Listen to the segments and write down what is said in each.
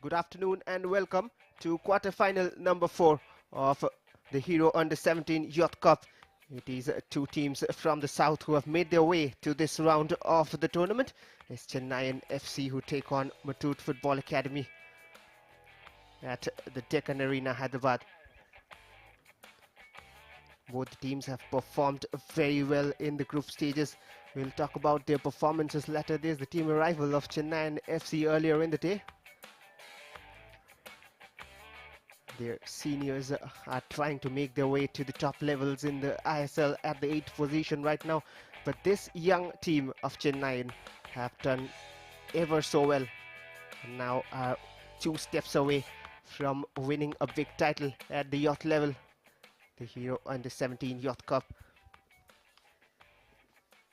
Good afternoon and welcome to quarter-final number 4 of the Hero Under-17 Youth Cup. It is two teams from the south who have made their way to this round of the tournament. It's Chennaiyin FC who take on Muthoot Football Academy at the Deccan Arena, Hyderabad. Both teams have performed very well in the group stages. We'll talk about their performances later. There's the team arrival of Chennaiyin FC earlier in the day. Their seniors are trying to make their way to the top levels in the ISL at the 8th position right now. But this young team of Chennai have done ever so well. And now are 2 steps away from winning a big title at the youth level. The Hero Under-17 Youth Cup.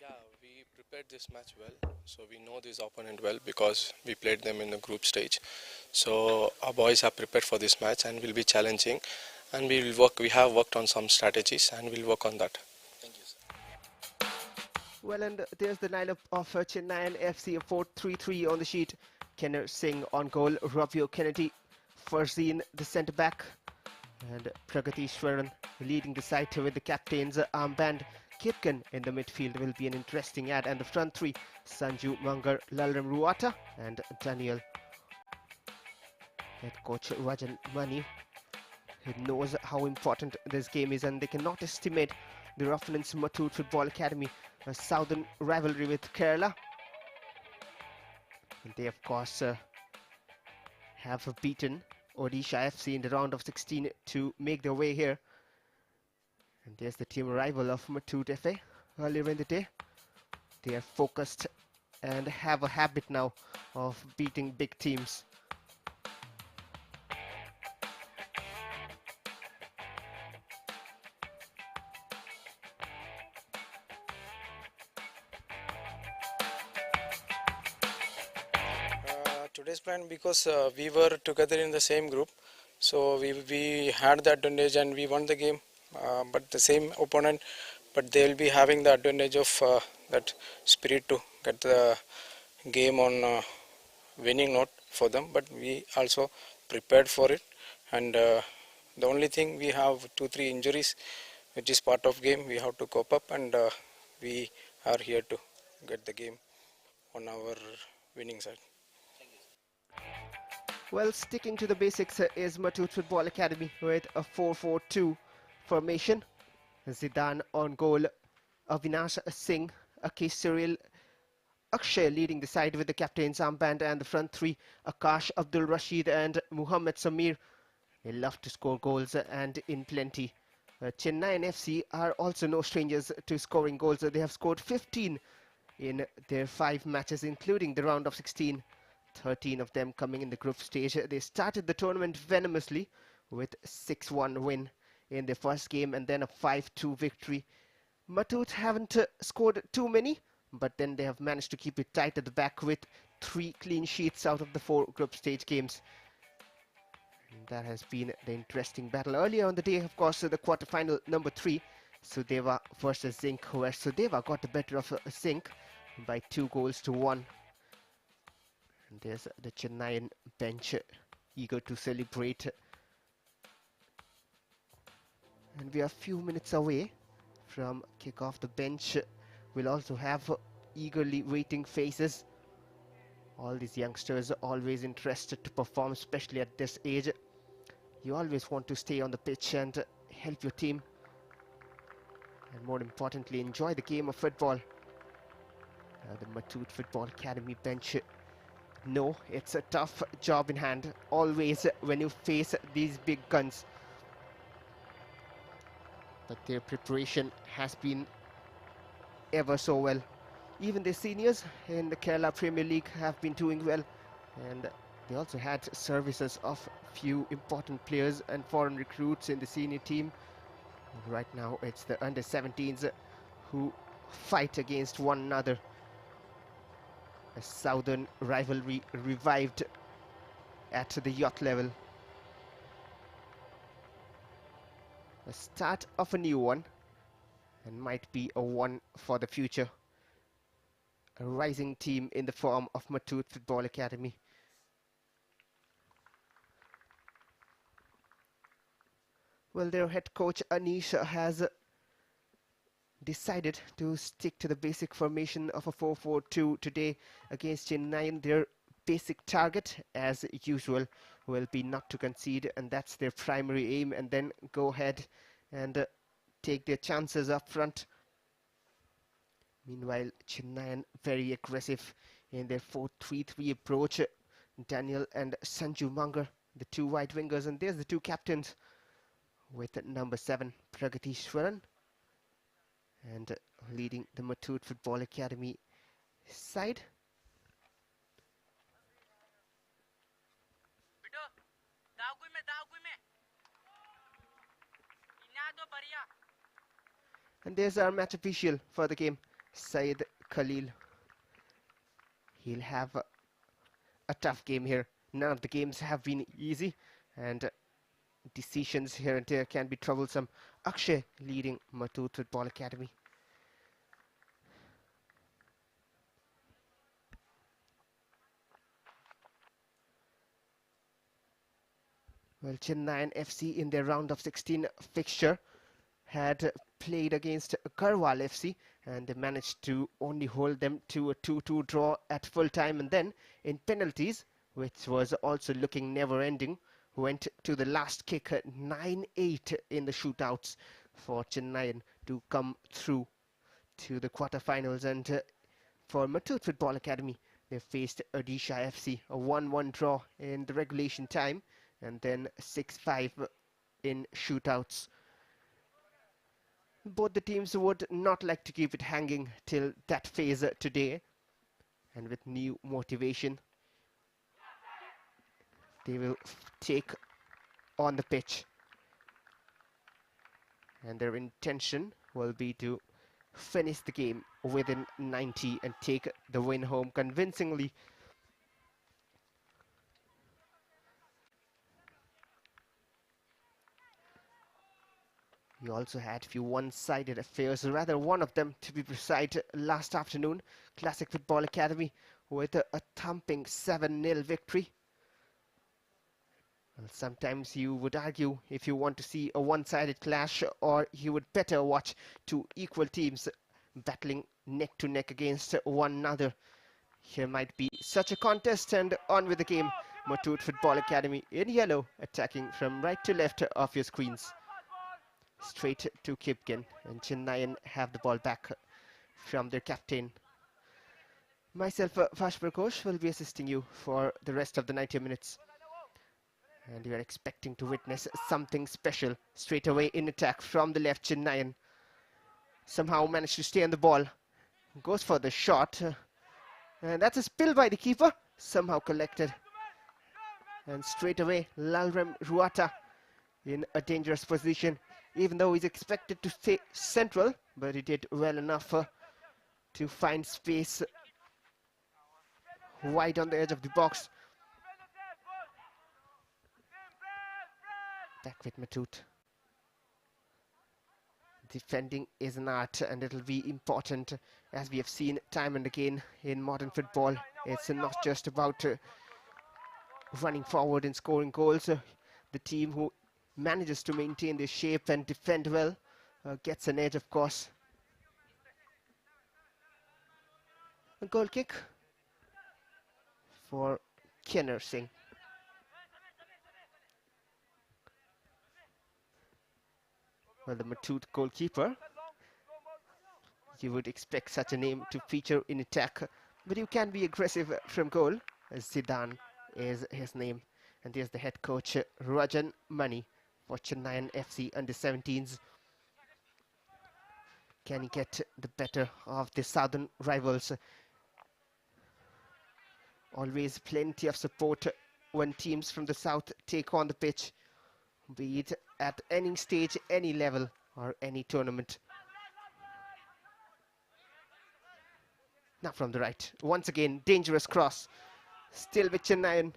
Yeah, we prepared this match well. So we know this opponent well because we played them in the group stage. So our boys are prepared for this match and will be challenging. And we will work. We have worked on some strategies and we'll work on that. Thank you, sir. Well, and there's the lineup of Chennaiyin FC, a 4-3-3 on the sheet. Kenner Singh on goal, Ravio Kennedy, Farzeen the centre back, and Pragatishwaran leading the side with the captain's armband. Kitkan in the midfield will be an interesting add, and the front three, Sanju Mangar, Lalram Ruata, and Daniel. Head coach Rajan Mani, he knows how important this game is, and they cannot estimate the opponent's Muthoot Football Academy, a southern rivalry with Kerala. And they, of course, have beaten Odisha FC in the round of 16 to make their way here. And there's the team arrival of Muthoot FA earlier in the day. They are focused and have a habit now of beating big teams. Today's plan, because we were together in the same group, so we had the advantage and we won the game, but the same opponent, but they will be having the advantage of that spirit to get the game on winning note for them, but we also prepared for it. And the only thing, we have 2-3 injuries, which is part of game. We have to cope up, and we are here to get the game on our winning side. Well, sticking to the basics is Muthoot Football Academy with a 4-4-2 formation. Zidane on goal, Avinash Singh, Akish Cyril, Akshay leading the side with the captain's armband, and the front three, Akash, Abdul Rashid and Muhammad Samir. They love to score goals and in plenty. Chennaiyin FC are also no strangers to scoring goals. They have scored 15 in their 5 matches, including the round of 16. 13 of them coming in the group stage. They started the tournament venomously with 6-1 win in their first game and then a 5-2 victory. Muthoot haven't scored too many, but then they have managed to keep it tight at the back with 3 clean sheets out of the 4 group stage games. And that has been the interesting battle. Earlier on the day, of course, the quarterfinal number 3, Sudeva versus Zinc, where Sudeva got the better of Zinc by 2-1. And there's the Chennaiyin bench eager to celebrate. And we are a few minutes away from kickoff. The bench will also have eagerly waiting faces. All these youngsters are always interested to perform, especially at this age. You always want to stay on the pitch and help your team. And more importantly, enjoy the game of football. The Muthoot Football Academy bench No, it's a tough job in hand, always when you face these big guns. But their preparation has been ever so well. Even the seniors in the Kerala Premier League have been doing well, and they also had services of few important players and foreign recruits in the senior team. And right now it's the under-17s who fight against one another. A southern rivalry revived at the youth level. The start of a new one, and might be a one for the future. A rising team in the form of Muthoot Football Academy. Well, their head coach Anish has decided to stick to the basic formation of a 4-4-2 today against Chennai. Their basic target, as usual, will be not to concede, and that's their primary aim, and then go ahead and take their chances up front. Meanwhile, Chennai very aggressive in their 4-3-3 approach. Daniel and Sanju Munger, the two wide wingers, and there's the two captains with number 7, Pragatishwaran, and leading the Muthoot Football Academy side. And there's our match official for the game, Syed Khalil. He'll have a tough game here. None of the games have been easy, and decisions here and there can be troublesome. Akshay leading Muthoot Football Academy. Well, Chennai FC in their round of 16 fixture had played against Garhwal FC, and they managed to only hold them to a 2-2 draw at full time, and then in penalties, which was also looking never ending, went to the last kick at 9-8 in the shootouts for Chennai to come through to the quarterfinals. And for Muthoot Football Academy, they faced Odisha FC, a 1-1 draw in the regulation time, and then 6-5 in shootouts. Both the teams would not like to keep it hanging till that phase today, and with new motivation, they will take on the pitch, and their intention will be to finish the game within 90 and take the win home convincingly. We also had few one-sided affairs, rather one of them to be precise, last afternoon. Classic Football Academy with a thumping 7-0 victory. Well, sometimes you would argue if you want to see a one-sided clash, or you would better watch two equal teams battling neck to neck against one another. Here might be such a contest, and on with the game. Muthoot Football Academy in yellow, attacking from right to left of your screens. Straight to Kipken, and Chennaiyin have the ball back from their captain. Myself, Vash Prakosh, will be assisting you for the rest of the 90 minutes. And you are expecting to witness something special straight away in attack from the left. Chennaiyin somehow managed to stay on the ball. Goes for the shot. And that's a spill by the keeper. Somehow collected. And straight away, Lalrem Ruata in a dangerous position. Even though he's expected to stay central, but he did well enough to find space wide on the edge of the box. Back with Muthoot. Defending is an art, and it'll be important, as we have seen time and again in modern football. It's not just about running forward and scoring goals. The team who manages to maintain their shape and defend well gets an edge, of course. A goal kick for Kenner Singh. Well, the Muthoot goalkeeper, you would expect such a name to feature in attack, but you can be aggressive from goal. Zidane is his name. And there's the head coach, Rajan Mani, for Chennaiyin FC under 17s. Can he get the better of the southern rivals? Always plenty of support when teams from the south take on the pitch, be it at any stage, any level, or any tournament. Now from the right, once again, dangerous cross. Still with Chennaiyin.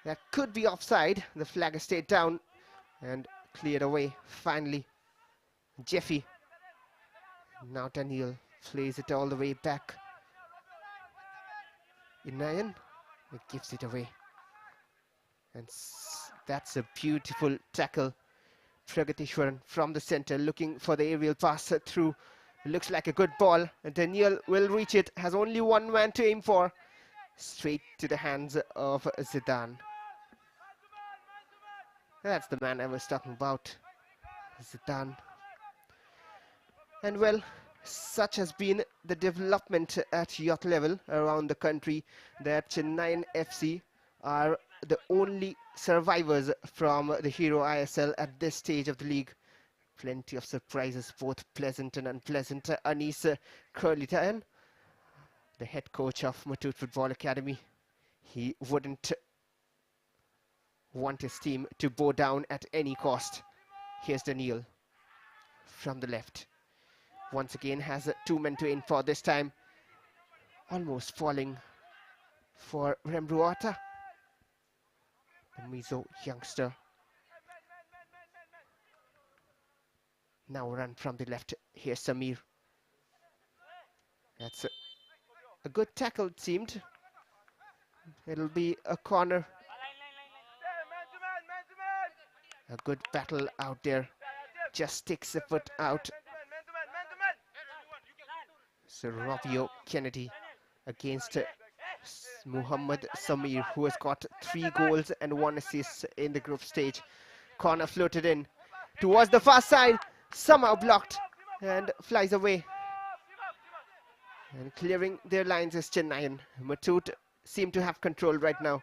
That could be offside. The flag has stayed down and cleared away. Finally, Jeffy. Now Daniel plays it all the way back. Chennaiyin, it gives it away. And that's a beautiful tackle. Pragatishwaran from the center looking for the aerial pass through. Looks like a good ball. Daniel will reach it. Has only one man to aim for. Straight to the hands of Zidane. That's the man I was talking about. Zidane. And well, such has been the development at youth level around the country that Chennaiyin FC are the only survivors from the Hero ISL at this stage of the league. Plenty of surprises, both pleasant and unpleasant. Anis Kurlitayan, the head coach of Muthoot Football Academy, he wouldn't want his team to bow down at any cost. Here's Daniel from the left. Once again has two men to aim for this time. Almost falling for Remruata, the Mizo youngster. Now run from the left. Here's Samir. That's a good tackle, it seemed. It'll be a corner. A good battle out there. Just sticks a foot out. So Rovio Kennedy against Muhammad Samir, who has got 3 goals and 1 assist in the group stage. Corner floated in towards the far side. Somehow blocked and flies away. And clearing their lines is Chennaiyin. Muthoot seem to have control right now.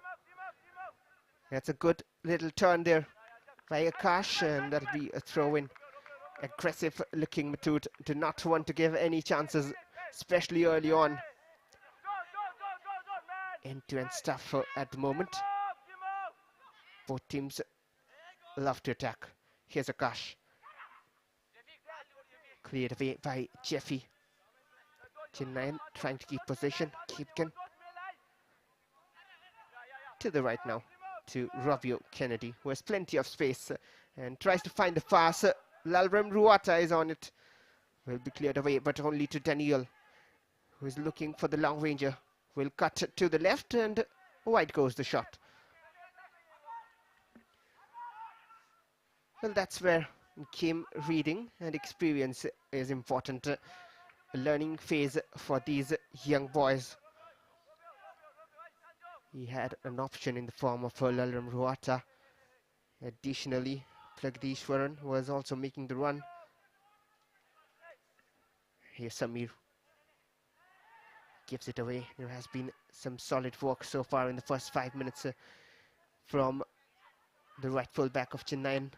That's a good little turn there by Akash, and that'll be a throw-in. Aggressive looking Muthoot, do not want to give any chances, especially early on. End-to-end stuff at the moment. Both teams love to attack. Here's Akash. Cleared away by Jeffy. Chennaiyin trying to keep possession. Keepkin to the right now to Rovio Kennedy, who has plenty of space and tries to find the pass. Lalrem Ruata is on it. Will be cleared away, but only to Daniel, who is looking for the long ranger. Will cut to the left and wide goes the shot. Well, that's where game reading and experience is important. A learning phase for these young boys. He had an option in the form of Lalram Ruata. Additionally, Pragadishwaran was also making the run. Here's Samir. Gives it away. There has been some solid work so far in the first 5 minutes from the right full back of Chennaiyin,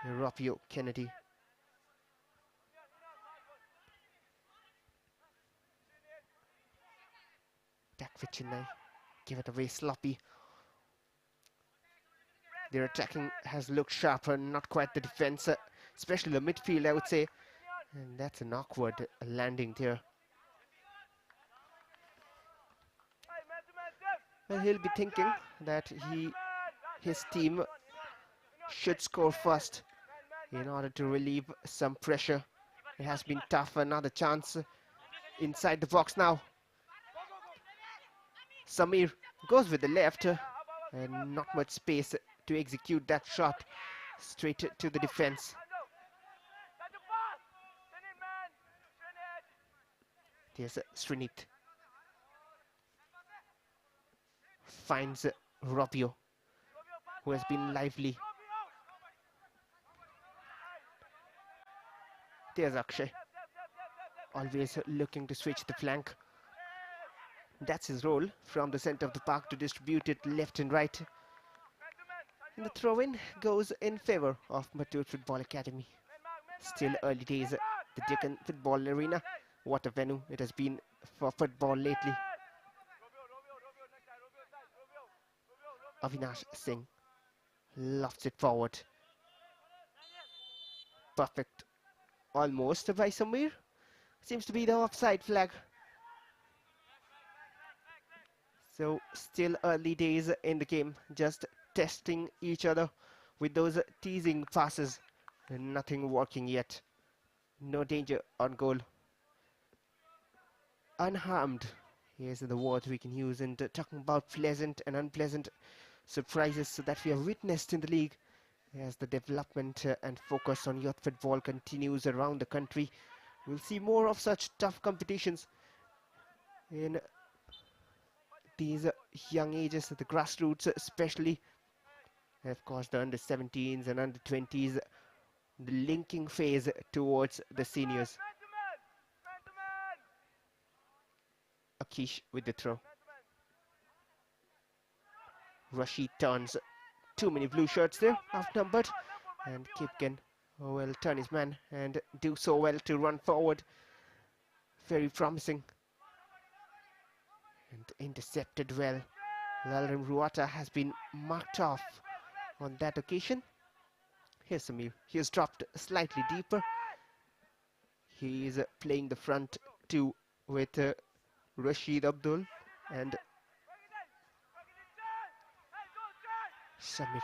Rovio Kennedy. Back for Chennai. Give it away sloppy. Their attacking has looked sharper, not quite the defense, especially the midfield, I would say. And that's an awkward landing there. Well, he'll be thinking that his team should score first in order to relieve some pressure. It has been tough. Another chance inside the box now. Samir goes with the left and not much space to execute that shot. Straight to the defense. There's Srinit. Finds Rovio, who has been lively. There's Akshay. Always looking to switch the flank. That's his role, from the centre of the park to distribute it left and right. And the throw-in goes in favour of Muthoot Football Academy. Still early days, the Deccan Football Arena. What a venue it has been for football lately. Avinash Singh lofts it forward. Perfect. Almost by Samir. Seems to be the offside flag. So still early days in the game, just testing each other with those teasing passes. Nothing working yet. No danger on goal. Unharmed. Here's the word we can use in talking about pleasant and unpleasant surprises that we have witnessed in the league as the development and focus on youth football continues around the country. We'll see more of such tough competitions in these young ages, the grassroots especially. And of course, the under-17s and under-20s, the linking phase towards the seniors. Akish with the throw. Rashid turns. Too many blue shirts there, outnumbered. And Kipken will turn his man and do so well to run forward. Very promising. And intercepted well. Lalrim Ruata has been marked off on that occasion. Here's Samir. He has dropped slightly deeper. He is playing the front two with Rashid Abdul and Samir.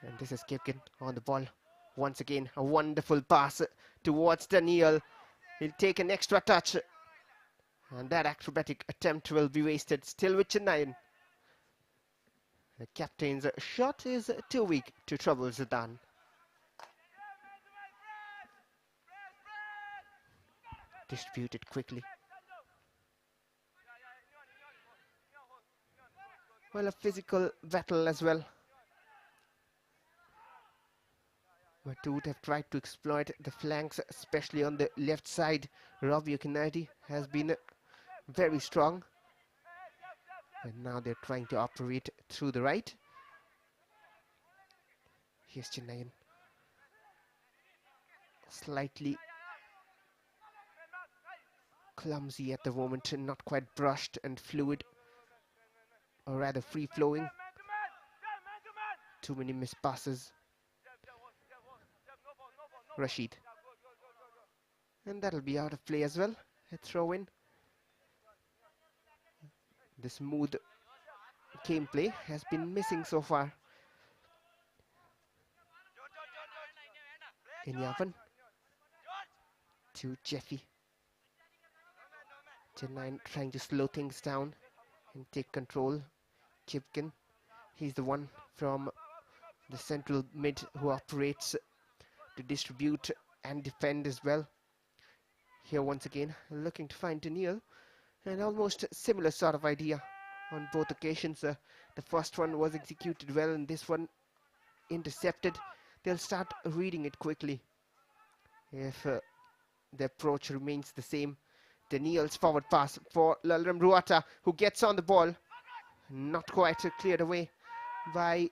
And this is Kipken on the ball. Once again, a wonderful pass towards Daniel. He'll take an extra touch. And that acrobatic attempt will be wasted. Still with Chennaiyin. The captain's shot is too weak to trouble Zidane. Distributed quickly. Well, a physical battle as well. Muthoot have tried to exploit the flanks, especially on the left side. Ravi Kennedy has been very strong. And now they're trying to operate through the right. Here's Chennaiyin. Slightly clumsy at the moment, not quite brushed and fluid, or rather free-flowing. Too many missed passes. Rashid. And that'll be out of play as well. A throw-in. The smooth gameplay has been missing so far. In Yavan to Jeffy. Chennai trying to slow things down and take control. Kipken, he's the one from the central mid who operates to distribute and defend as well. Here once again, looking to find Daniel. And almost similar sort of idea on both occasions. The first one was executed well and this one intercepted. They'll start reading it quickly if the approach remains the same. Daniel's forward pass for Lalram Ruata, who gets on the ball. Not quite cleared away by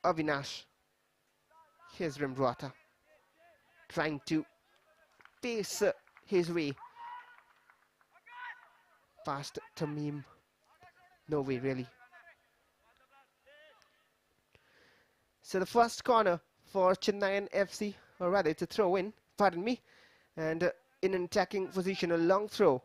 Avinash. Here's Rim Ruata trying to pace his way past Tamim. No way, really. So the first corner for Chennaiyin FC, or rather it's a throw-in, pardon me, and in an attacking position, a long throw.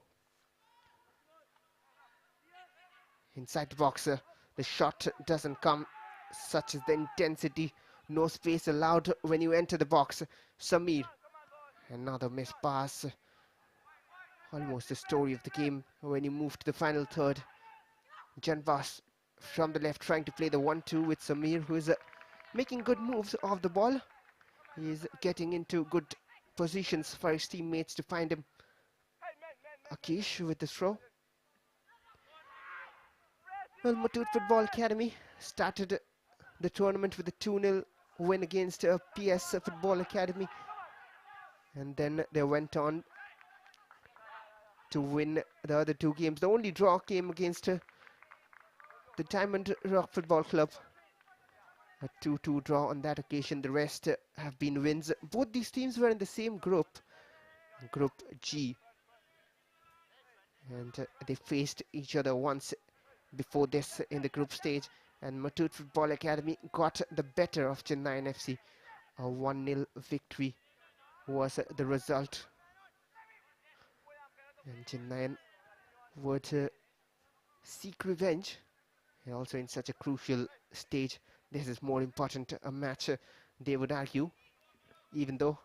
Inside the box, the shot doesn't come, such as the intensity, no space allowed when you enter the box. Samir, another missed pass. Almost the story of the game when you move to the final third. Janvas from the left trying to play the 1-2 with Samir, who is making good moves off the ball. He is getting into good positions for his teammates to find him. Akish with the throw. Well, Muthoot Football Academy started the tournament with a 2-0 win against PS Football Academy. And then they went on to win the other two games. The only draw came against the Diamond Rock Football Club. A 2-2 draw on that occasion. The rest have been wins. Both these teams were in the same group, Group G. And they faced each other once before this in the group stage. And Muthoot Football Academy got the better of Chennaiyin FC. A 1-0 victory was the result. And Chennaiyin would seek revenge. And also in such a crucial stage, this is more important a match, they would argue, even though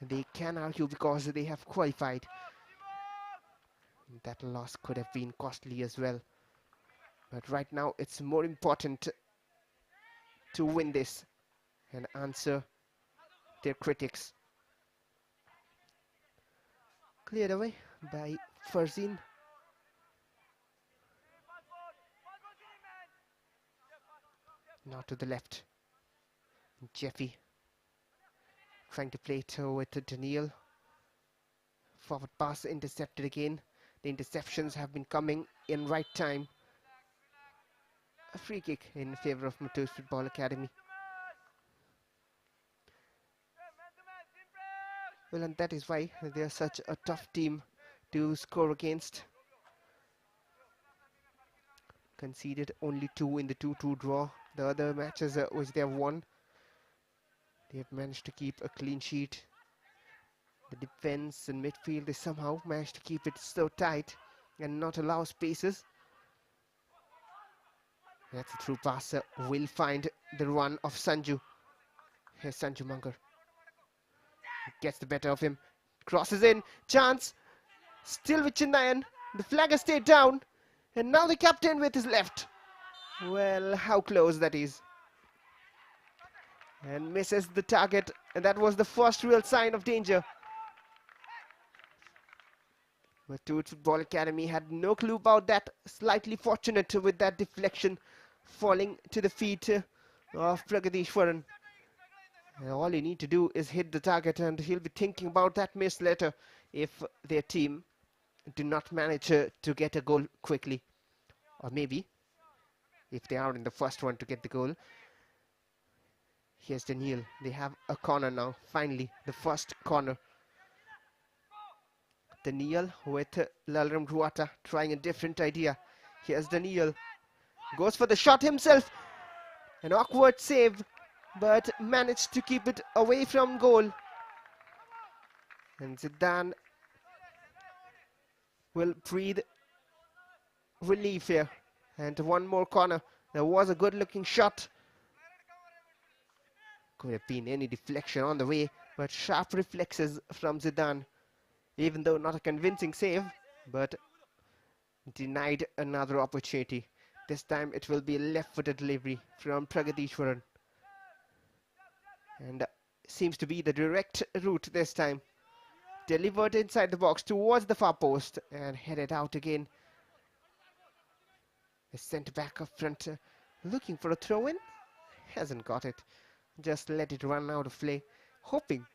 they can argue because they have qualified. That loss could have been costly as well. But right now it's more important to win this and answer their critics. Cleared away by Farzin. Now to the left. Jeffy trying to play it with Daniel. Forward pass intercepted again. The interceptions have been coming in right time. A free kick in favour of Muthoot Football Academy. Well, and that is why they are such a tough team to score against. Conceded only 2 in the 2-2 draw. The other matches which they have won, they have managed to keep a clean sheet. The defense and midfield, they somehow managed to keep it so tight and not allow spaces. That's a true passer. Will find the run of Sanju. Here's Sanju Mangar. Gets the better of him. Crosses in. Chance. Still with Chennaiyin. The flag has stayed down. And now the captain with his left. Well, how close that is. And misses the target. And that was the first real sign of danger. Muthoot Football Academy had no clue about that. Slightly fortunate with that deflection falling to the feet of Pragadishwaran. And all you need to do is hit the target and he'll be thinking about that miss later if their team do not manage to get a goal quickly. Or maybe if they are in the first one to get the goal. Here's Daniel. They have a corner now. Finally, the first corner. Daniel with Lalram Ruata trying a different idea. Here's Daniel. Goes for the shot himself. An awkward save, but managed to keep it away from goal. And Zidane will breathe relief here. And one more corner. There was a good looking shot. Could have been any deflection on the way, but sharp reflexes from Zidane. Even though not a convincing save, but denied another opportunity. This time it will be a left-footed delivery from Pragadishwaran. And seems to be the direct route this time. Delivered inside the box towards the far post and headed out again. The centre back up front looking for a throw-in. Hasn't got it. Just let it run out of play. Hoping.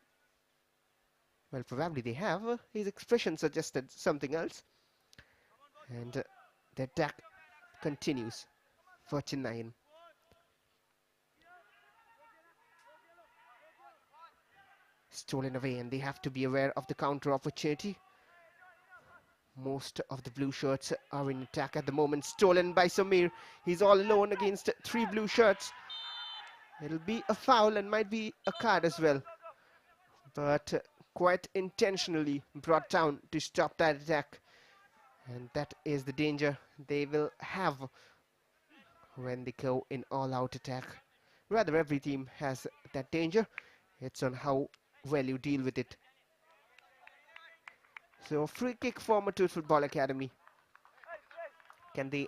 Well, probably they have. His expression suggested something else. And the attack continues for Chennaiyin. Stolen away, and they have to be aware of the counter opportunity. Most of the blue shirts are in attack at the moment. Stolen by Samir. He's all alone against 3 blue shirts. It'll be a foul and might be a card as well. But quite intentionally brought down to stop that attack. And that is the danger they will have when they go in all-out attack. Rather, every team has that danger. It's on how well you deal with it. So, free kick for Muthoot Football Academy. Can they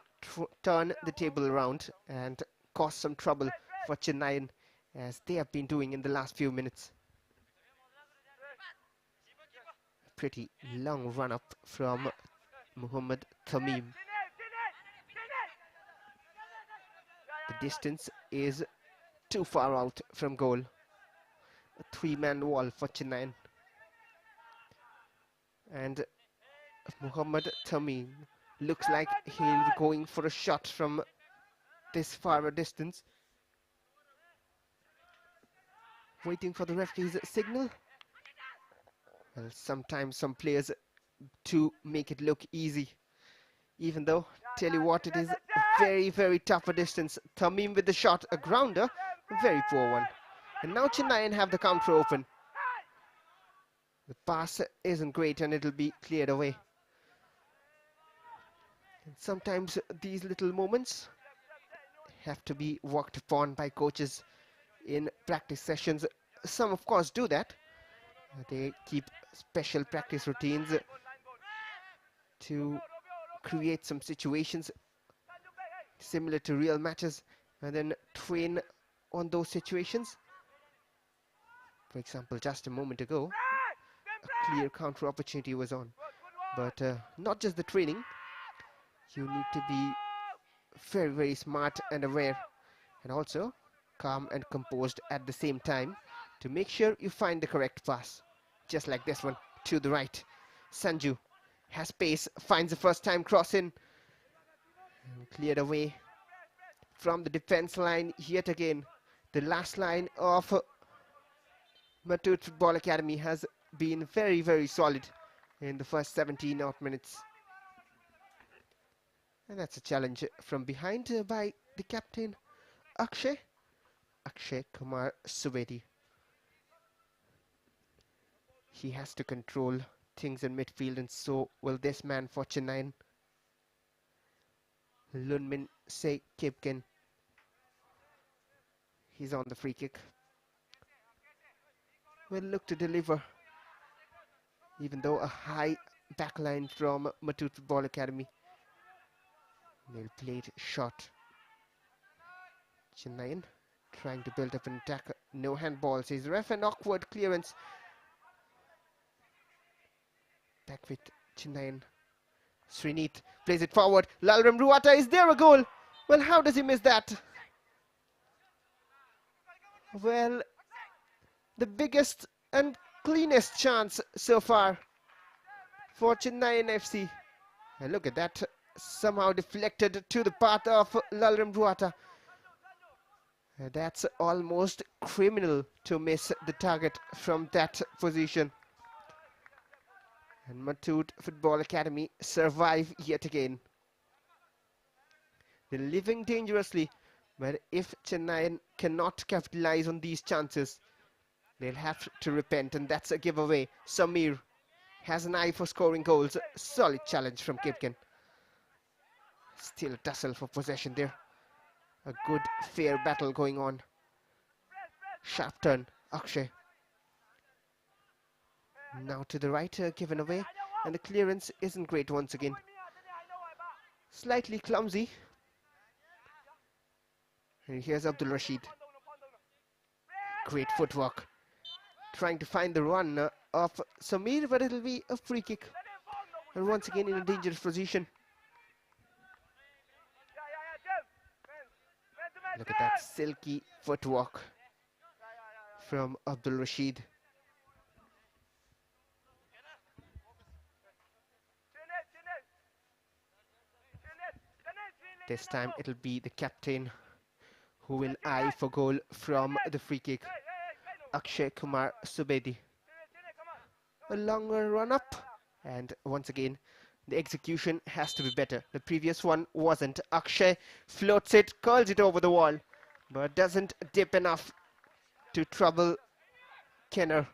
turn the table around and cause some trouble for Chennaiyin, as they have been doing in the last few minutes? Pretty long run-up from Muhammad Tamim. The distance is too far out from goal. A 3-man wall for Chennai. And Muhammad Tamim looks like he'll be going for a shot from this far a distance. Waiting for the referee's signal. Well, sometimes some players to make it look easy. Even though, tell you what, it is a very, very tough a distance. Tamim with the shot, a grounder, a very poor one. And now Chennaiyin have the counter open. The pass isn't great and it'll be cleared away. And sometimes these little moments have to be worked upon by coaches in practice sessions. Some, of course, do that. They keep special practice routines to create some situations similar to real matches and then train on those situations. For example, just a moment ago, a clear counter opportunity was on. But not just the training, you need to be very, very smart and aware, and also calm and composed at the same time to make sure you find the correct pass. Just like this one, to the right. Sanju has pace, finds the first time cross in, and cleared away from the defense line yet again. The last line of Muthoot Football Academy has been very, very solid in the first 17 odd minutes. And that's a challenge from behind by the captain, Akshay Kumar Subedi. He has to control things in midfield, and so will this man for Chennai. Lunmin Se Kipken. He's on the free kick. Will look to deliver, even though a high backline from Muthoot Football Academy. Well played shot. Chennaiyin trying to build up an attack. No handball, says the ref, an awkward clearance. Back with Chennaiyin. Sreenit plays it forward. Lalram Ruata, is there a goal? Well, how does he miss that? Well, the biggest and cleanest chance so far for Chennaiyin FC. And look at that, somehow deflected to the path of Lalram Ruata. That's almost criminal to miss the target from that position. And Muthoot Football Academy survive yet again. They're living dangerously, but if Chennai cannot capitalize on these chances, they'll have to repent, and that's a giveaway. Samir has an eye for scoring goals. Solid challenge from Kipken. Still a tussle for possession there. A good, fair battle going on. Sharp turn, Akshay. Now to the right, given away, and the clearance isn't great once again. Slightly clumsy. And here's Abdul Rashid. Great footwork. Trying to find the run of Samir, but it'll be a free kick. And once again in a dangerous position. Look at that silky footwork from Abdul Rashid. This time it'll be the captain who will eye for goal from the free kick. Akshay Kumar Subedi. A longer run up, and once again the execution has to be better. The previous one wasn't. Akshay floats it, curls it over the wall, but doesn't dip enough to trouble Kenner.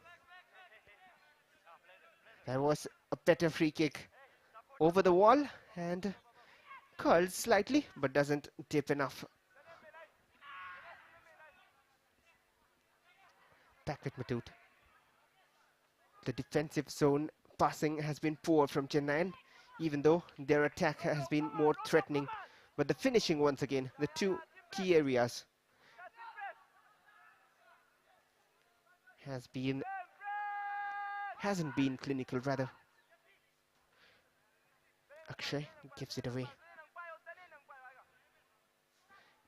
That was a better free kick over the wall and curls slightly, but doesn't dip enough. Back with Muthoot. The defensive zone passing has been poor from Chennai, even though their attack has been more threatening. But the finishing, once again, the two key areas, hasn't been clinical, rather. Akshay gives it away.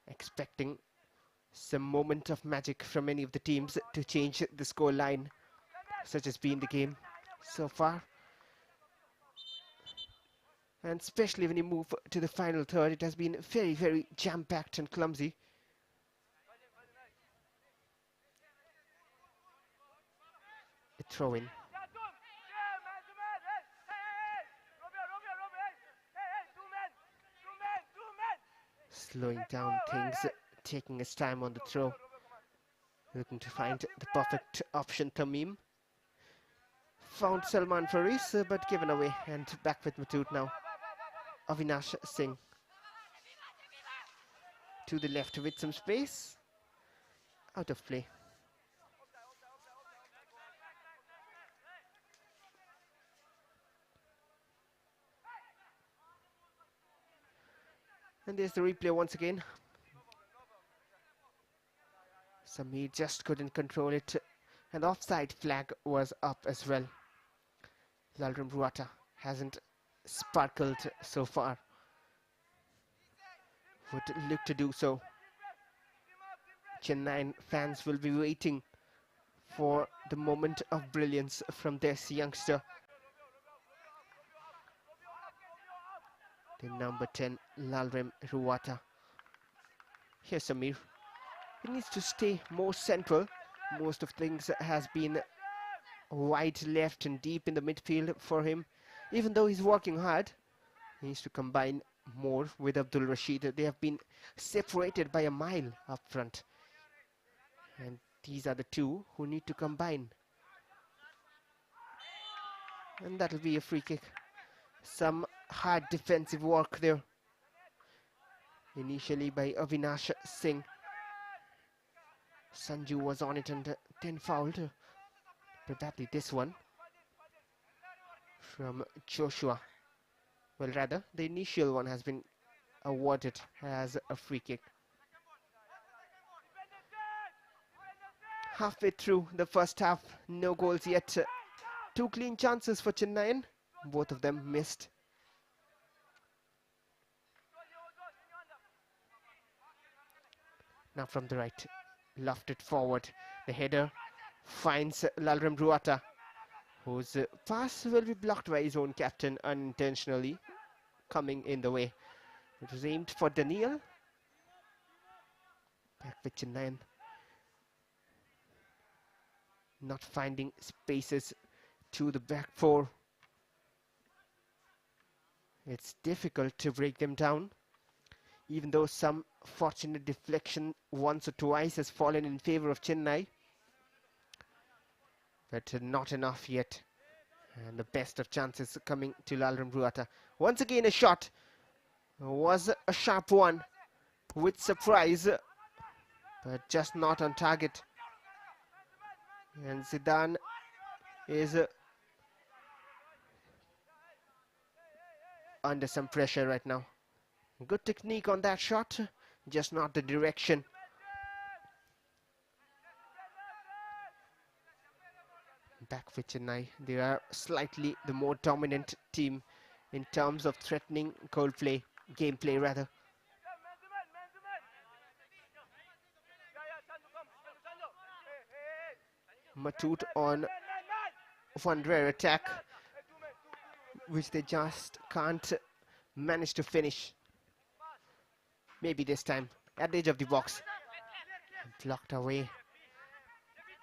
Expecting some moment of magic from any of the teams to change the score line, such has been the game so far. And especially when you move to the final third, it has been very, very jam-packed and clumsy. A throw-in. Slowing down things, taking his time on the throw. Looking to find the perfect option. Tamim found Salman Faris, but given away, and back with Muthoot now. Avinash Singh to the left with some space. Out of play. And there's the replay once again. Samir just couldn't control it. And the offside flag was up as well. Lalrim Ruata hasn't sparkled so far. Would look to do so. Chennai fans will be waiting for the moment of brilliance from this youngster. The number 10, Lalrim Ruata. Here's Samir. He needs to stay more central. Most of things has been wide left and deep in the midfield for him. Even though he's working hard, he needs to combine more with Abdul Rashid. They have been separated by a mile up front. And these are the two who need to combine. And that'll be a free kick. Some hard defensive work there. Initially by Avinash Singh. Sanju was on it and then fouled. Probably this one from Joshua. Well, rather, the initial one has been awarded as a free kick. Halfway through the first half, no goals yet. Two clean chances for Chennai. Both of them missed. Now from the right, lofted forward. The header finds Lalrim Ruata, whose pass will be blocked by his own captain unintentionally, coming in the way. It was aimed for Daniel. Back with Chennai. Not finding spaces to the back four. It's difficult to break them down, even though some fortunate deflection once or twice has fallen in favor of Chennai. But not enough yet. And the best of chances coming to Lalrim Ruata. Once again a shot. Was a sharp one with surprise, but just not on target. And Zidane is under some pressure right now. Good technique on that shot, just not the direction. Back with Chennai. They are slightly the more dominant team in terms of threatening gameplay rather. Muthoot on one rare attack, which they just can't manage to finish. Maybe this time, at the edge of the box. Blocked away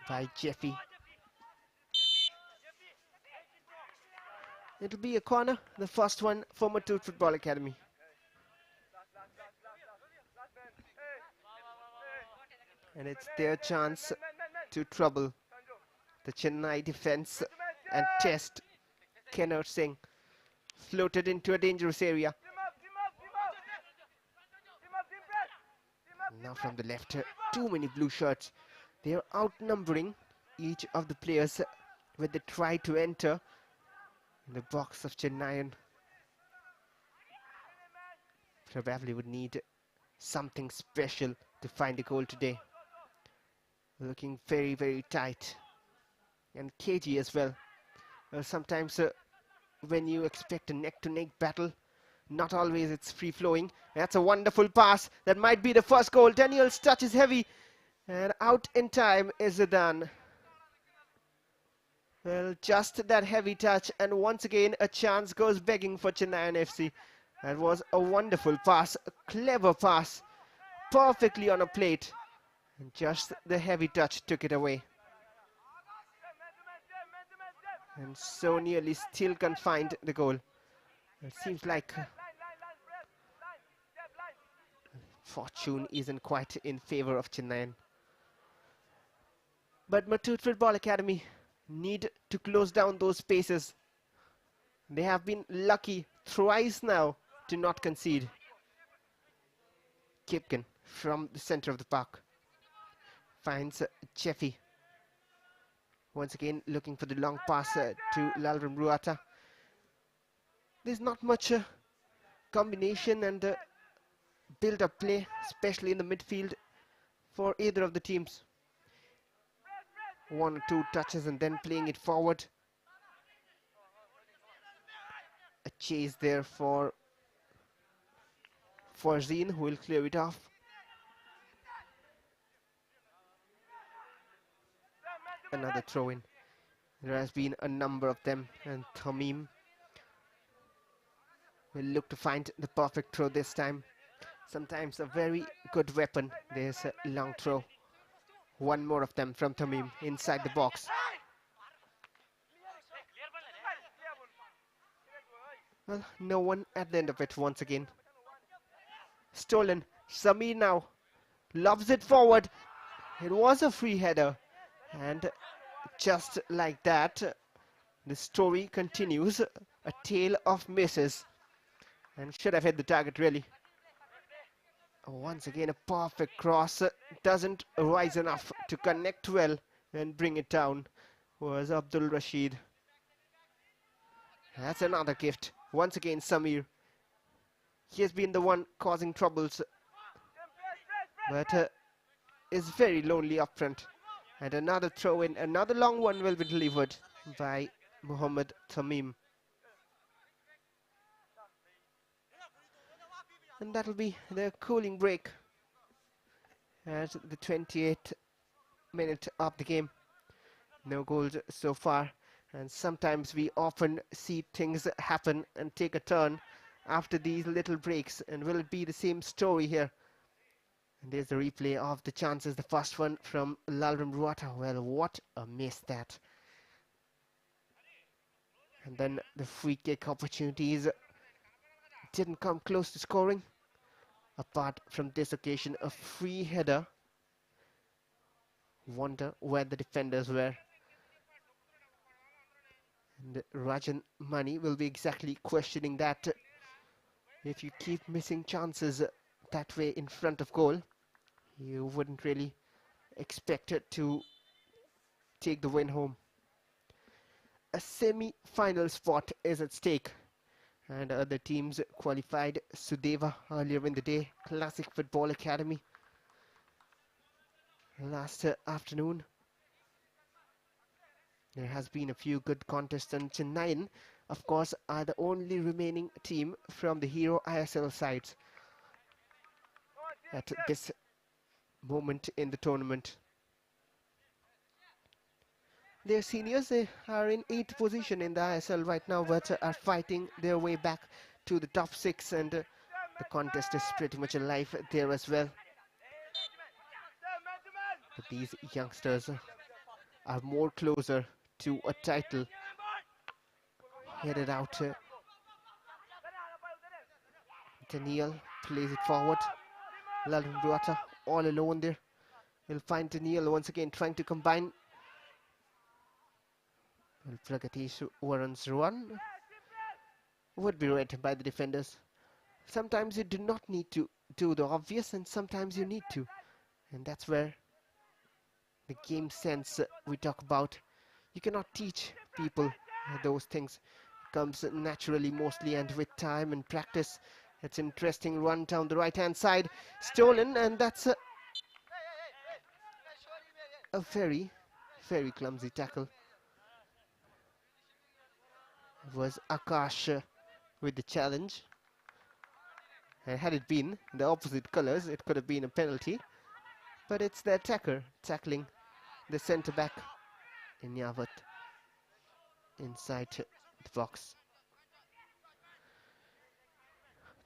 by Jeffy. It'll be a corner, the first one for Muthoot Football Academy. And it's their chance to trouble the Chennai defense and test Kenner Singh. Floated into a dangerous area. Now from the left, too many blue shirts. They are outnumbering each of the players when they try to enter in the box of Chennai. Probably would need something special to find a goal today. Looking very, very tight and cagey as well. Sometimes when you expect a neck-to-neck battle, not always it's free-flowing. That's a wonderful pass. That might be the first goal. Daniel's touch is heavy. And out in time is Zidane. Well, just that heavy touch, and once again a chance goes begging for Chennaiyin FC. That was a wonderful pass, a clever pass, perfectly on a plate, and just the heavy touch took it away. And so nearly still confined the goal. It seems like fortune isn't quite in favor of Chennai. But Muthoot Football Academy need to close down those spaces. They have been lucky thrice now to not concede. Kipken from the center of the park finds Jeffy. Once again looking for the long pass to Lalram Ruata. There's not much combination and build-up play, especially in the midfield for either of the teams. One or two touches and then playing it forward. A chase there for Farzin, who will clear it off. Another throw in. There has been a number of them, and Tamim will look to find the perfect throw this time. Sometimes a very good weapon. There's a long throw. One more of them from Tamim inside the box. Well, no one at the end of it once again. Stolen. Samir now lobs it forward. It was a free header. And just like that, the story continues. A tale of misses. And should have hit the target really. Once again a perfect cross. Doesn't rise enough to connect well and bring it down. Was Abdul Rashid. That's another gift. Once again Samir. He has been the one causing troubles, but is very lonely up front. And another throw in, another long one will be delivered by Muhammad Tamim. And that'll be the cooling break at the 28th minute of the game. No goals so far, and sometimes we often see things happen and take a turn after these little breaks. And will it be the same story here? And there's the replay of the chances. The first one from Lalram Ruata. Well, what a miss that. And then the free kick opportunities didn't come close to scoring. Apart from this occasion, a free header. Wonder where the defenders were. And Rajan Mani will be exactly questioning that. If you keep missing chances that way in front of goal, you wouldn't really expect it to take the win home. A semi-final spot is at stake, and other teams qualified. Sudeva earlier in the day, Classic Football Academy last afternoon. There has been a few good contests, and Chennaiyin, of course, are the only remaining team from the Hero ISL sides at this moment in the tournament. Their seniors, they are in 8th position in the ISL right now, but are fighting their way back to the top 6, and the contest is pretty much alive there as well. But these youngsters are more closer to a title. Headed out. Daniel plays it forward. Lalun Ruata all alone there. He'll find Daniel once again trying to combine. Well, Pragatish Waran's run would be read by the defenders. Sometimes you do not need to do the obvious, and sometimes you need to. And that's where the game sense we talk about. You cannot teach people those things. It comes naturally mostly, and with time and practice. It's an interesting run down the right-hand side. Stolen, and that's a very, very clumsy tackle. It was Akash with the challenge. And had it been the opposite colours, it could have been a penalty. But it's the attacker tackling the centre-back in Yavat. inside the box.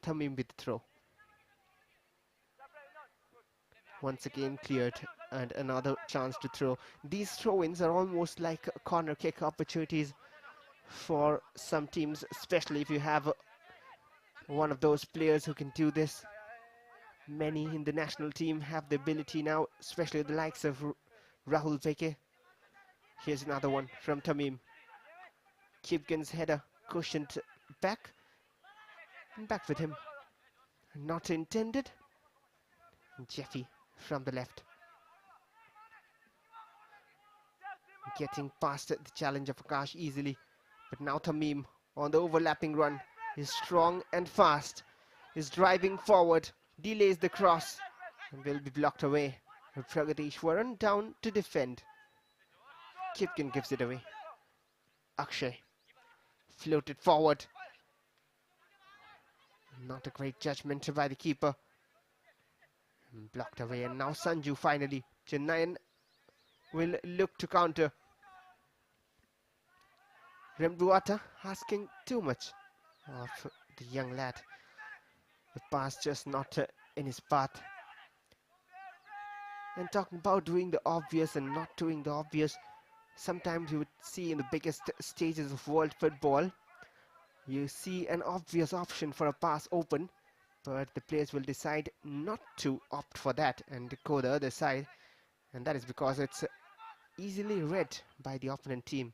Tamim with the throw. Once again cleared, and another chance to throw. These throw-ins are almost like corner kick opportunities for some teams, especially if you have one of those players who can do this. Many in the national team have the ability now, especially the likes of Rahul Veke. Here's another one from Tamim. Kipgan's header cushioned back, and back with him. Not intended. Jeffy from the left. Getting past the challenge of Akash easily. But now Tamim on the overlapping run is strong and fast. Is driving forward, delays the cross, and will be blocked away. Pragadishwaran down to defend. Kipkin gives it away. Akshay floated forward. Not a great judgment by the keeper. Blocked away, and now Sanju finally. Chennaiyin will look to counter. Rembuata asking too much of the young lad. The pass just not in his path. And talking about doing the obvious and not doing the obvious, sometimes you would see in the biggest stages of world football, you see an obvious option for a pass open, but the players will decide not to opt for that and go the other side, and that is because it's easily read by the opponent team.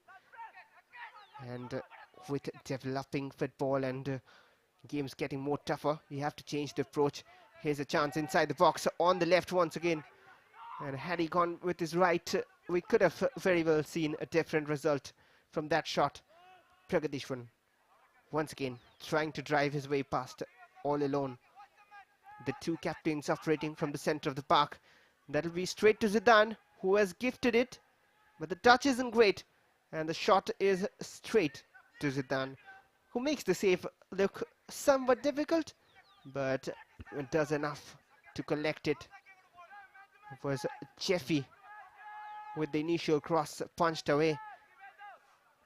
And with developing football and games getting more tougher, you have to change the approach. Here's a chance inside the box on the left once again, and had he gone with his right, we could have very well seen a different result from that shot. Pragadishwaran once again trying to drive his way past all alone. The two captains operating from the center of the park. That'll be straight to Zidane, who has gifted it, but the touch isn't great, and the shot is straight to Zidane, who makes the save look somewhat difficult, but does enough to collect it. It was Jeffy with the initial cross punched away,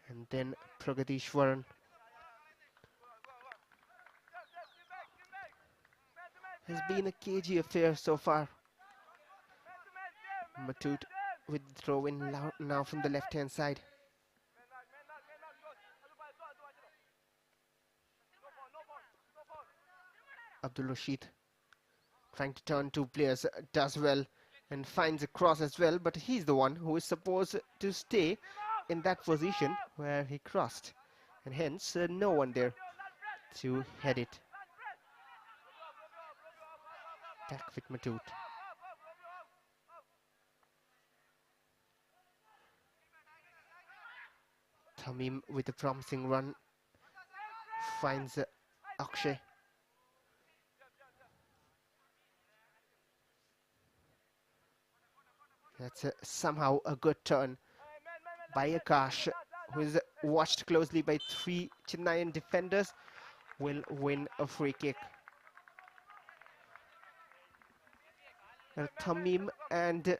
and then Pragadishwaran. Has been a cagey affair so far. Muthoot with the throw in now from the left hand side. Abdul Rashid trying to turn two players, does well and finds a cross as well, but he's the one who is supposed to stay in that position where he crossed, and hence no one there to head it. Back with Muthoot. Tamim with a promising run finds Akshay. That's somehow a good turn by Akash, who is watched closely by three Chennaiyin defenders, will win a free kick. Tamim and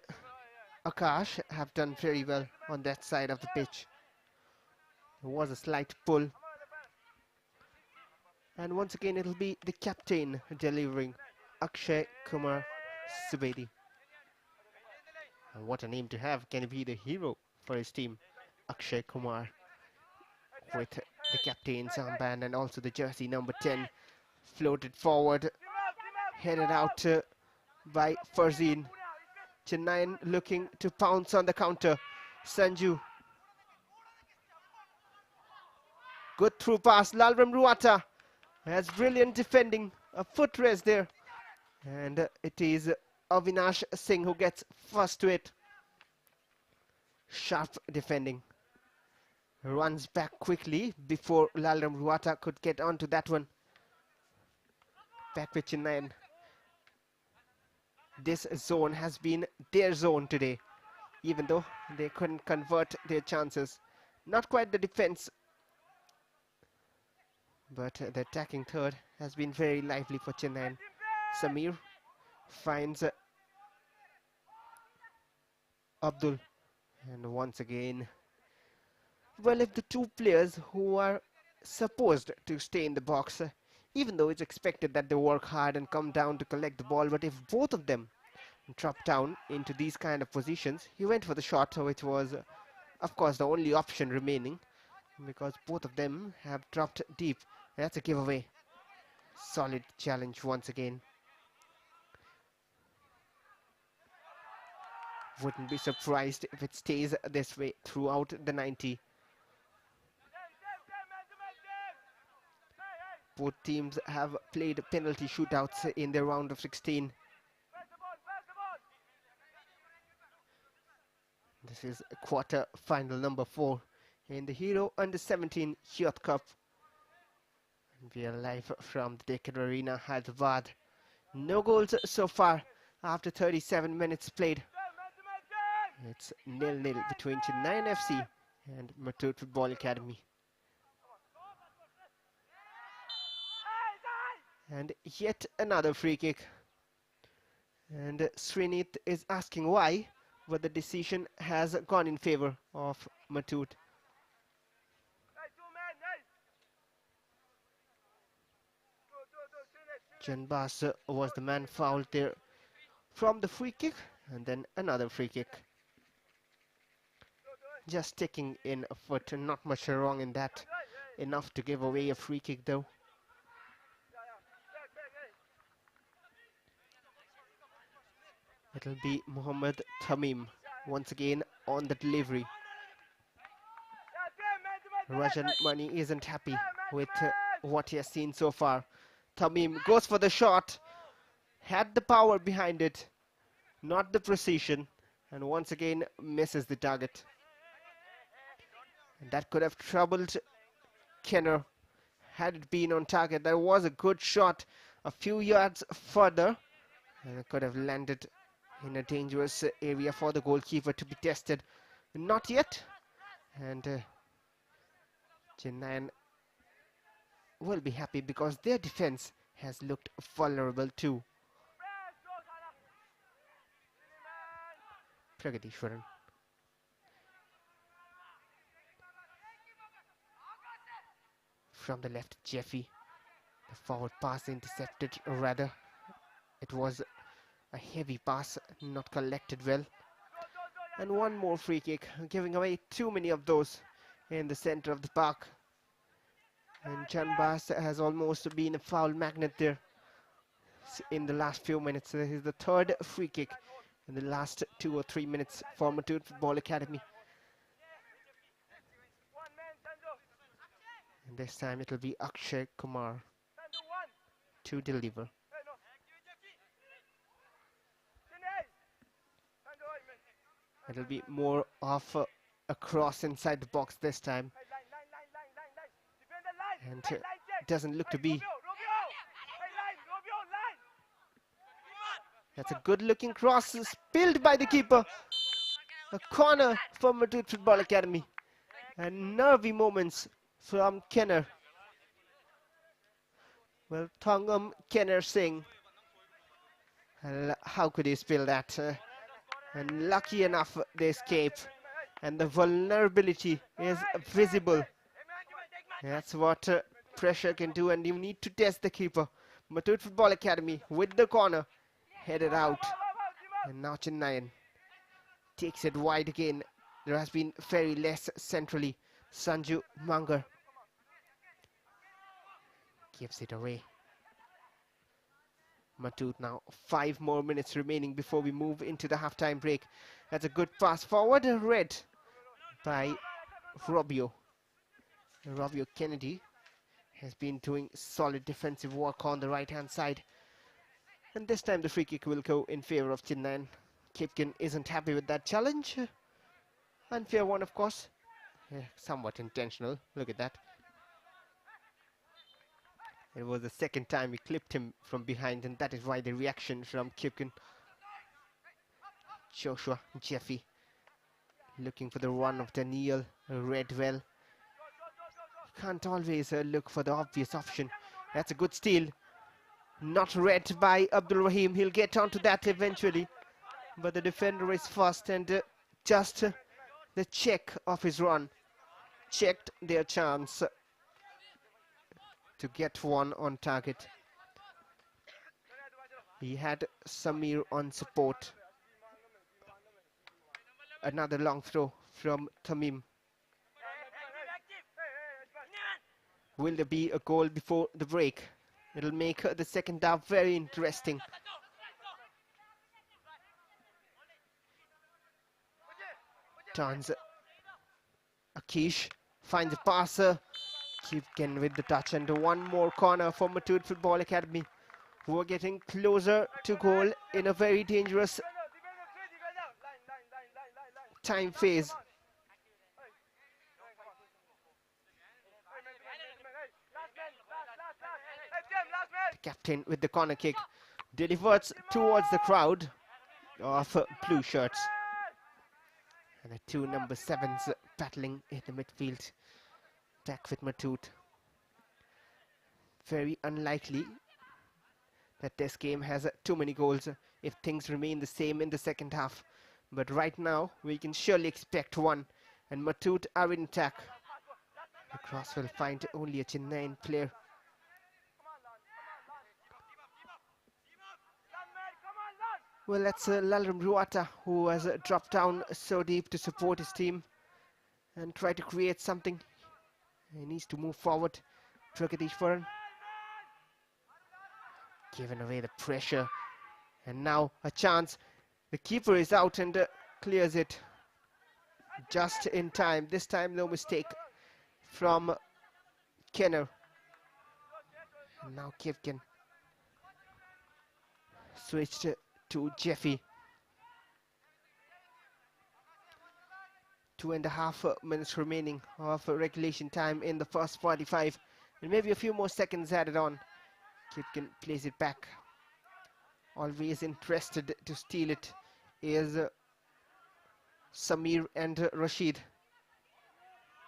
Akash have done very well on that side of the pitch. There was a slight pull. And once again, it'll be the captain delivering, Akshay Kumar Subedi. And what a name to have. Can he be the hero for his team? Akshay Kumar with the captain's armband and also the jersey number 10. Floated forward, headed out by Farzeen. Chennaiyin looking to pounce on the counter. Sanju. Good through pass. Lalram Ruata has brilliant defending. A foot rest there. And it is Avinash Singh who gets first to it. Sharp defending. Runs back quickly before Lalram Ruata could get onto that one. Back with Chennaiyin. This zone has been their zone today, even though they couldn't convert their chances. Not quite the defense, but the attacking third has been very lively for Chennai. Samir finds Abdul, and once again Well, if the two players who are supposed to stay in the box, even though it's expected that they work hard and come down to collect the ball, but if both of them drop down into these kind of positions, he went for the shot, which was, of course, the only option remaining because both of them have dropped deep. That's a giveaway. Solid challenge once again. Wouldn't be surprised if it stays this way throughout the 90. Both teams have played penalty shootouts in their round of 16. This is quarter final number 4 in the Hero Under-17 Youth Cup. And we are live from the Deccan Arena, Hyderabad. No goals so far after 37 minutes played. It's 0-0 between Chennaiyin FC and Muthoot Football Academy. And yet another free kick. And Srinit is asking why, but the decision has gone in favor of Muthoot. Janbas was the man fouled there from the free kick, and then another free kick. Just taking in a foot, not much wrong in that. Enough to give away a free kick though. It'll be Mohammad Tamim once again on the delivery. Rajan Mani isn't happy with what he has seen so far. Tamim goes for the shot, had the power behind it, not the precision, and once again misses the target. And that could have troubled Kenner had it been on target. That was a good shot a few yards further, and it could have landed in a dangerous area for the goalkeeper to be tested. Not yet, and Chennai will be happy because their defense has looked vulnerable too. Pragadishwaran. From the left, Jeffy. The forward pass intercepted, or rather, it was a heavy pass, not collected well. And one more free kick, giving away too many of those in the center of the park. And Janbas has almost been a foul magnet there in the last few minutes. This is the third free kick in the last 2 or 3 minutes for Muthoot Football Academy. And this time it will be Akshay Kumar to deliver. It'll be more of a cross inside the box this time. And it doesn't look to be. That's a good looking cross, spilled by the keeper. A corner for Muthoot Football Academy. And nervy moments from Kenner. Well, Thongam Kenner Singh. How could he spill that? And lucky enough they escape. And the vulnerability is visible. That's what pressure can do, and you need to test the keeper. Muthoot Football Academy with the corner. Headed out. And now Chennaiyin takes it wide again. There has been very less centrally. Sanju Mangar gives it away. Muthoot now 5 more minutes remaining before we move into the halftime break. That's a good pass forward, read by Robio. Robio Kennedy has been doing solid defensive work on the right hand side. And this time the free kick will go in favor of Chennai. Kipkin isn't happy with that challenge. Unfair one, of course. Somewhat intentional. Look at that. It was the second time we clipped him from behind, and that is why the reaction from Kipkin. Joshua Jeffy looking for the run of Daniel. Read well. Can't always look for the obvious option. That's a good steal. Not read by Abdul Rahim. He'll get onto that eventually. But the defender is fast, and just the check of his run checked their chance to get one on target. He had Samir on support. Another long throw from Tamim. Will there be a goal before the break? It'll make the second half very interesting. Turns Akish, finds a passer. Kipken with the touch, and one more corner for Muthoot Football Academy, who are getting closer to goal in a very dangerous time phase. The captain with the corner kick delivers towards the crowd of blue shirts. And the two number 7s battling in the midfield. Back with Muthoot. Very unlikely that this game has too many goals if things remain the same in the second half. But right now, we can surely expect one. And Muthoot are in attack. The cross will find only a Chennaiyin player. Well, that's Lalram Ruata, who has dropped down so deep to support his team and try to create something. He needs to move forward. Pragadishwaran giving away the pressure, and now a chance. The keeper is out and clears it just in time. This time no mistake from Kenner. And now Kipken switched to Jeffy. 2.5 minutes remaining of regulation time in the first 45, and maybe a few more seconds added on. Kipken plays it back. Always interested to steal it is Samir and Rashid.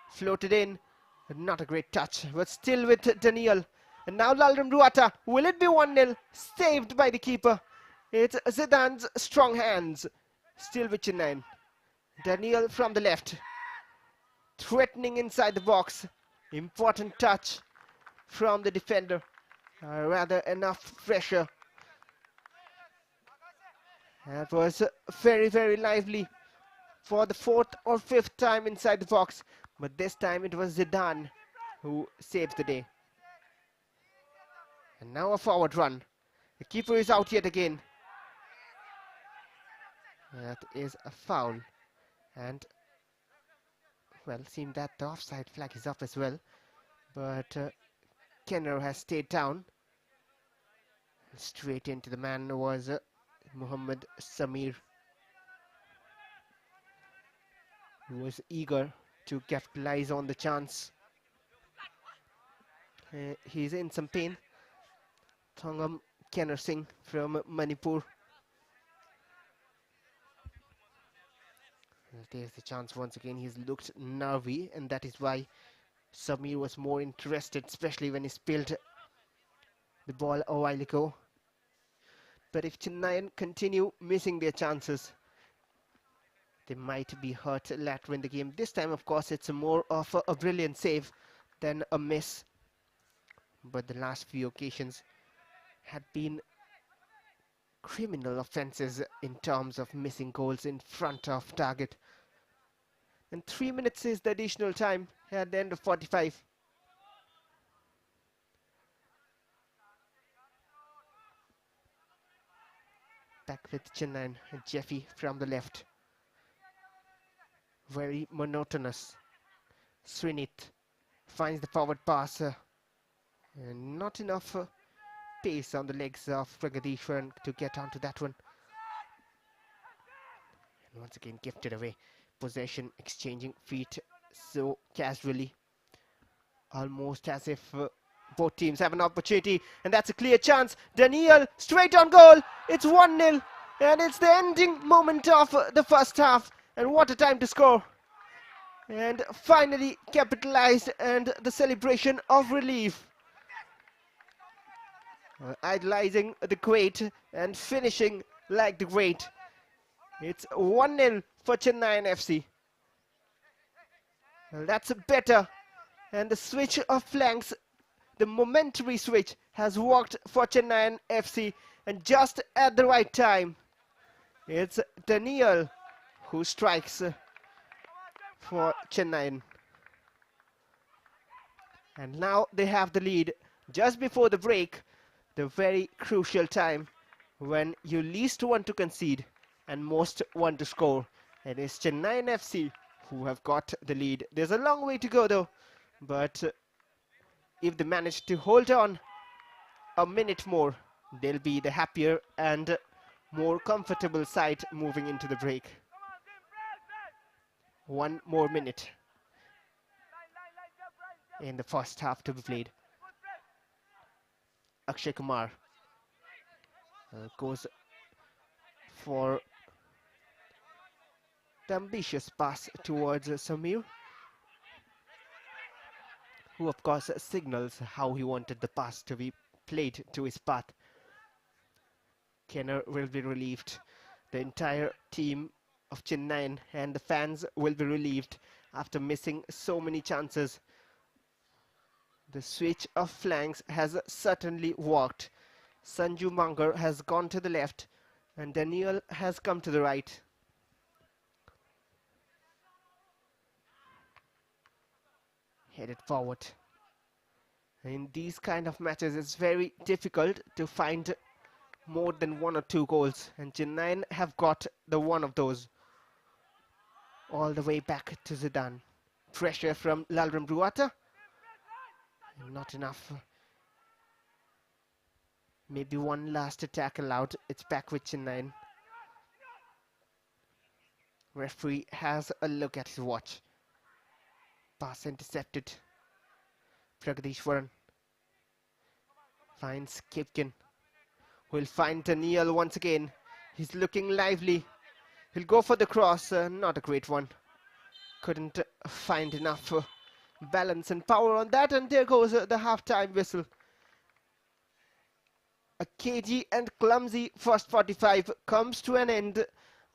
Floated in, not a great touch, but still with Daniel. And now Lalram Ruata. Will it be 1-0? Saved by the keeper. It's Zidane's strong hands. Still with Chennai. Daniel from the left. Threatening inside the box. Important touch from the defender. Rather enough pressure. That was very, very lively for the 4th or 5th time inside the box. But this time it was Zidane who saved the day. And now a forward run. The keeper is out yet again. That is a foul. And, well, seemed that the offside flag is up as well. But Kenner has stayed down. Straight into the man was Muhammad Samir, who was eager to capitalize on the chance. He's in some pain. Thongam Kenner Singh from Manipur. There's the chance once again. He's looked nervy, and that is why Samir was more interested, especially when he spilled the ball a while ago. But if Chennai continue missing their chances, they might be hurt later in the game. This time, of course, it's more of a brilliant save than a miss. But the last few occasions had been criminal offences in terms of missing goals in front of target. And 3 minutes is the additional time at the end of 45. Back with Chennai and Jeffy from the left. Very monotonous. Srinit finds the forward pass. And not enough pace on the legs of Pragadishwaran to get onto that one. And once again gifted away. Possession, exchanging feet so casually. Almost as if both teams have an opportunity, and that's a clear chance. Daniel straight on goal. It's 1-0, and it's the ending moment of the first half. And what a time to score! And finally capitalized, and the celebration of relief. Idolizing the great and finishing like the great. It's 1-0 for Chennaiyin FC. Well, that's better. And the switch of flanks, the momentary switch, has worked for Chennaiyin FC. And just at the right time, it's Daniel who strikes for Chennai. And now they have the lead just before the break, the very crucial time when you least want to concede and most want to score. It is Chennai FC who have got the lead. There's a long way to go though, but if they manage to hold on a minute more, they'll be the happier and more comfortable side moving into the break. One more minute in the first half to be played. Akshay Kumar goes for the ambitious pass towards Samir, who of course signals how he wanted the pass to be played to his path. Kenner will be relieved. The entire team of Chennai and the fans will be relieved after missing so many chances. The switch of flanks has certainly worked. Sanju Mangar has gone to the left and Daniel has come to the right. Headed forward. In these kind of matches, it's very difficult to find more than 1 or 2 goals, and Chennai have got the one of those. All the way back to Zidane. Pressure from Lalram Ruata. Not enough. Maybe one last attack allowed. It's back with Chennai. Referee has a look at his watch. Pass intercepted. Pragadishwaran finds Kipkin. Will find Daniel once again. He's looking lively. He'll go for the cross. Not a great one. Couldn't find enough balance and power on that. And there goes the half-time whistle. A cagey and clumsy first 45 comes to an end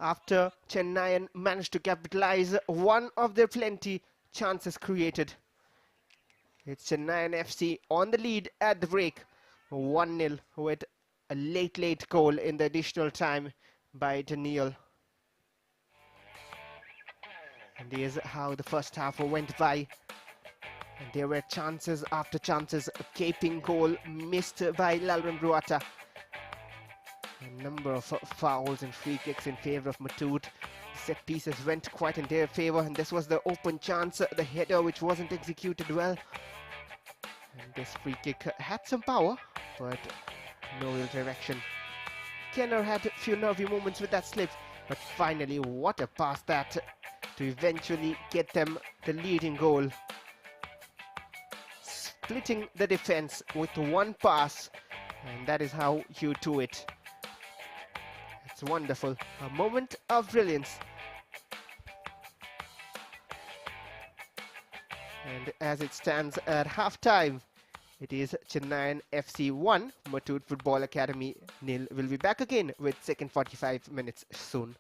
after Chennai managed to capitalize one of their plenty chances created. It's Chennai FC on the lead at the break, 1-0 with a late goal in the additional time by Daniel. And here's how the first half went by. And there were chances after chances. A caping goal missed by Lalram Ruata. A number of fouls and free kicks in favour of Muthoot. Set pieces went quite in their favour, and this was the open chance, the header which wasn't executed well. And this free kick had some power, but no real direction. Kenner had a few nervy moments with that slip, but finally, what a pass that to eventually get them the leading goal. Splitting the defense with one pass, and that is how you do it. It's wonderful. A moment of brilliance. And as it stands at half-time, it is Chennai FC 1, Muthoot Football Academy 0. We'll be back again with second 45 minutes soon.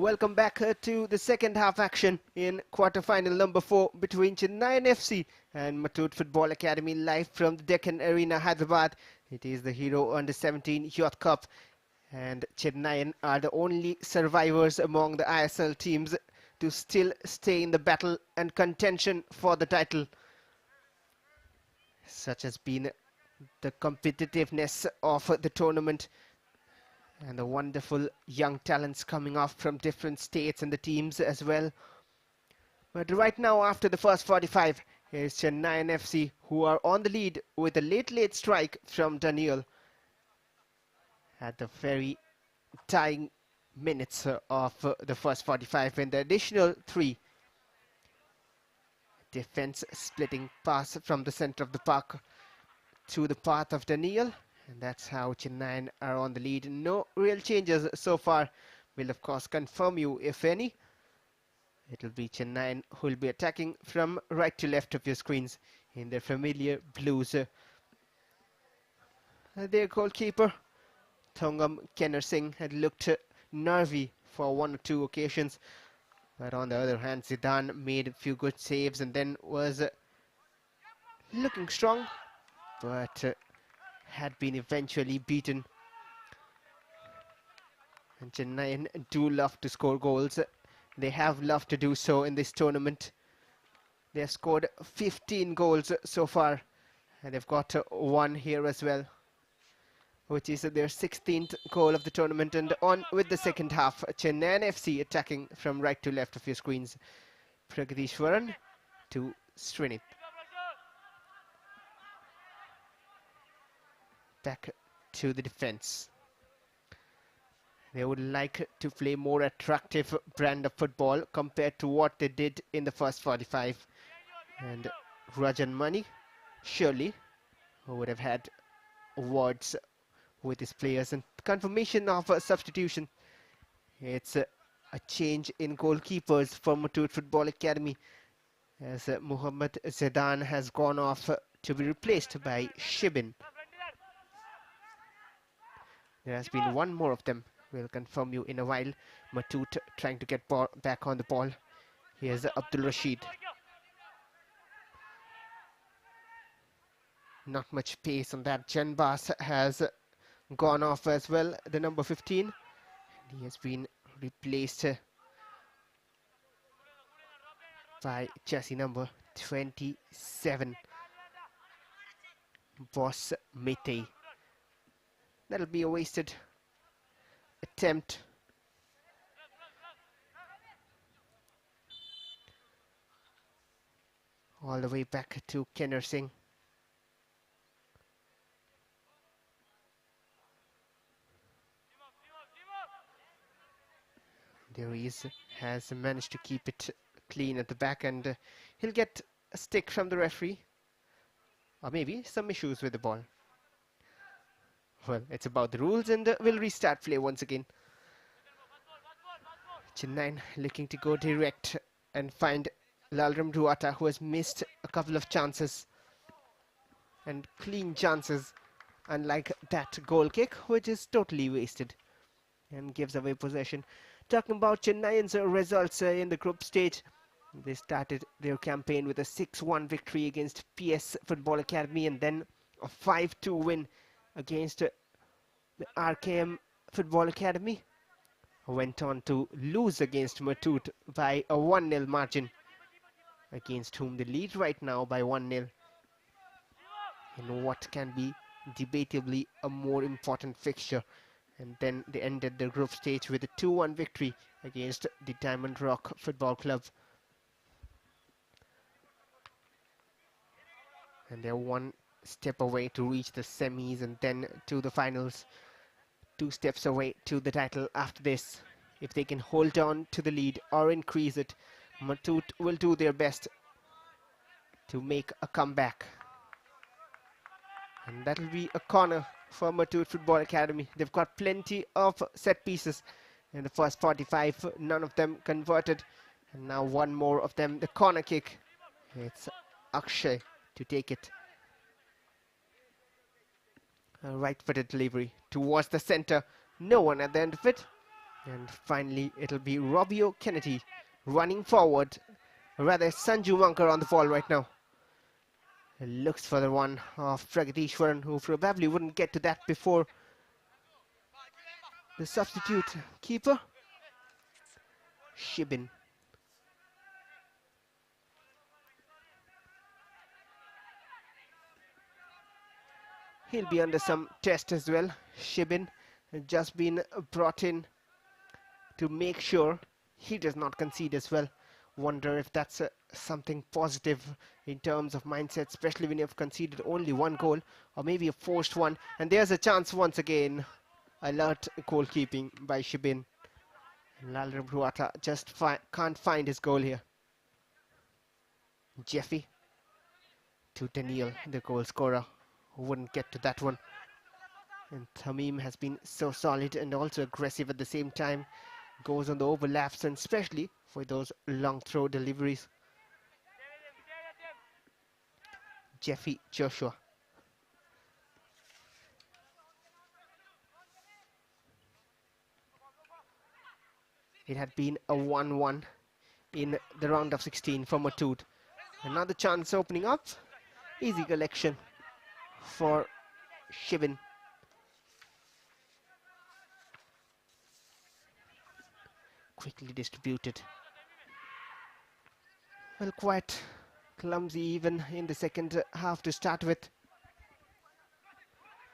Welcome back to the second half action in quarter-final number 4 between Chennaiyin FC and Muthoot Football Academy, live from the Deccan Arena, Hyderabad. It is the Hero Under-17 Youth Cup, and Chennaiyin are the only survivors among the ISL teams to still stay in the battle and contention for the title. Such has been the competitiveness of the tournament, and the wonderful young talents coming off from different states and the teams as well. But right now, after the first 45, is Chennaiyin FC, who are on the lead with a late strike from Daniel at the very dying minutes of the first 45, and the additional 3. Defense splitting pass from the center of the park to the path of Daniel. And that's how Chennai are on the lead. No real changes so far. We'll of course confirm you if any. It'll be Chennai who will be attacking from right to left of your screens in their familiar blues. Their goalkeeper, Thongam Kenner Singh, had looked nervy for 1 or 2 occasions. But on the other hand, Zidane made a few good saves and then was looking strong, but had been eventually beaten. And Chennai do love to score goals. They have loved to do so in this tournament. They have scored 15 goals so far, and they've got 1 here as well, which is their 16th goal of the tournament. And on with the second half, Chennai FC attacking from right to left of your screens. Pragadishwaran to Srinith. Back to the defense. They would like to play more attractive brand of football compared to what they did in the first 45. And Rajan Mani, surely, who would have had words with his players. And confirmation of a substitution. It's a change in goalkeepers for Muthoot Football Academy, as Muhammad Zidane has gone off to be replaced by Shibin. There has been 1 more of them. We'll confirm you in a while. Muthoot trying to get back on the ball. Here's Abdul Rashid. Not much pace on that. Janbas has gone off as well, the number 15. He has been replaced by chassis number 27, Boss Mete. That'll be a wasted attempt. All the way back to Kenner Singh. There he is, has managed to keep it clean at the back, and he'll get a stick from the referee. Or maybe some issues with the ball. Well, it's about the rules, and we'll restart play once again. Chennai looking to go direct and find Lalram Ruata, who has missed a couple of chances. And clean chances, unlike that goal kick, which is totally wasted and gives away possession. Talking about Chennai's results in the group stage, they started their campaign with a 6-1 victory against PS Football Academy, and then a 5-2 win against the RKM Football Academy. Went on to lose against Muthoot by a 1-0 margin, against whom they lead right now by 1-0 in what can be debatably a more important fixture. And then they ended the group stage with a 2-1 victory against the Diamond Rock Football Club. And they're 1 step away to reach the semis and then to the finals. 2 steps away to the title after this. If they can hold on to the lead or increase it, Muthoot will do their best to make a comeback. And that'll be a corner for Muthoot Football Academy. They've got plenty of set pieces in the first 45, none of them converted. And now 1 more of them, the corner kick. It's Akshay to take it. A right-footed delivery towards the center. No one at the end of it. And finally, it'll be Robbio Kennedy running forward. Rather, Sanju Mankar on the ball right now. He looks for the one of Pragadishwaran, who probably wouldn't get to that before the substitute keeper, Shibin. He'll be under some test as well. Shibin has just been brought in to make sure he does not concede as well. Wonder if that's something positive in terms of mindset, especially when you've conceded only one goal or maybe a forced one. And there's a chance once again. Alert goalkeeping by Shibin. Lalram Ruata just can't find his goal here. Jeffy to Daniel, the goal scorer, who wouldn't get to that one. And Tamim has been so solid and also aggressive at the same time. Goes on the overlaps, and especially for those long throw deliveries. Jeffy Joshua. It had been a 1-1 in the round of 16 for Muthoot. Another chance opening up. Easy collection for Shibin. Quickly distributed. Well, quite clumsy even in the second half to start with.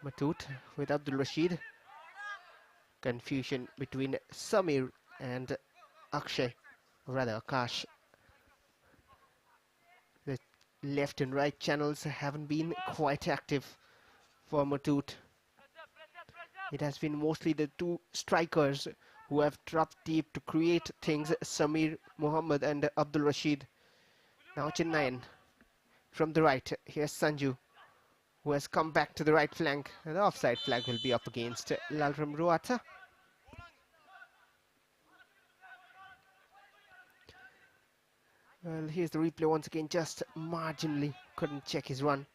Muthoot with Abdul Rashid. Confusion between Samir and Akshay, or rather Akash. The left and right channels haven't been quite active for Muthoot. It has been mostly the two strikers who have dropped deep to create things, Samir Muhammad and Abdul Rashid. Now Chennaiyin from the right. Here's Sanju, who has come back to the right flank. And the offside flag will be up against Lalram Ruata. Well, here's the replay once again, just marginally couldn't check his run.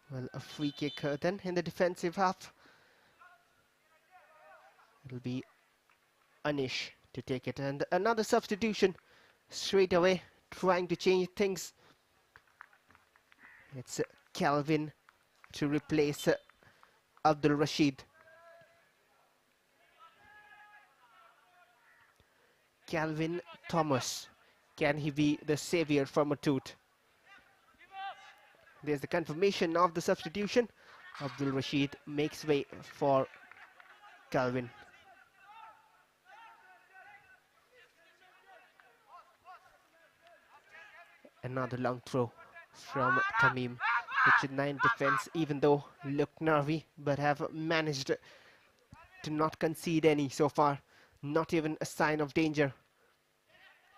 Well, a free kick then in the defensive half. It'll be Anish to take it, and another substitution straight away, trying to change things. It's Calvin to replace Abdul Rashid. Calvin Thomas, can he be the savior for Muthoot? There's the confirmation of the substitution. Abdul Rashid makes way for Calvin. Another long throw from Tamim. The Chennaiyin defense, even though look nervy, but have managed to not concede any so far. Not even a sign of danger.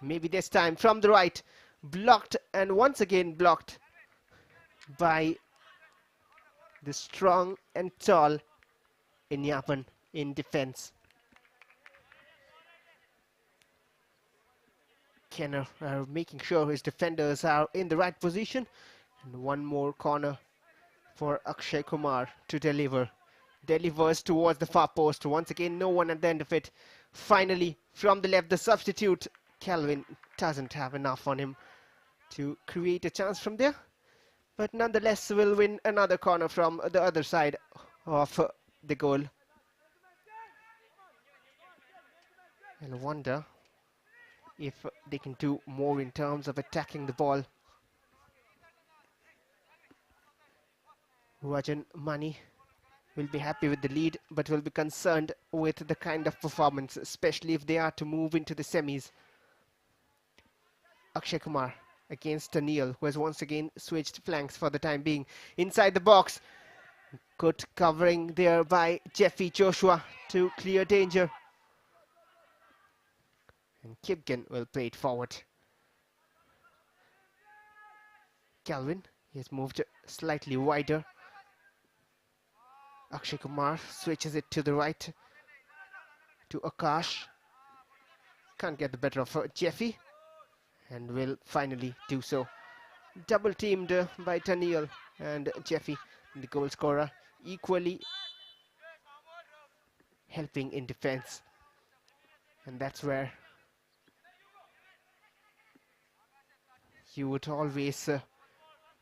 Maybe this time from the right. Blocked, and once again blocked by the strong and tall Inyapan in defense. Kenner making sure his defenders are in the right position. And one more corner for Akshay Kumar to deliver. Delivers towards the far post. Once again, no one at the end of it. Finally, from the left, the substitute. Calvin doesn't have enough on him to create a chance from there. But nonetheless, will win another corner from the other side of the goal. I wonder if they can do more in terms of attacking the ball. Rajan Mani will be happy with the lead, but will be concerned with the kind of performance, especially if they are to move into the semis. Akshay Kumar against Daniel, who has once again switched flanks for the time being. Inside the box, good covering there by Jeffy Joshua to clear danger. And Kipgan will play it forward. Calvin, he has moved slightly wider. Akshay Kumar switches it to the right to Akash. Can't get the better of Jeffy. and will finally do so. Double teamed by Daniel and Jeffy, the goal scorer, equally helping in defense. And that's where you would always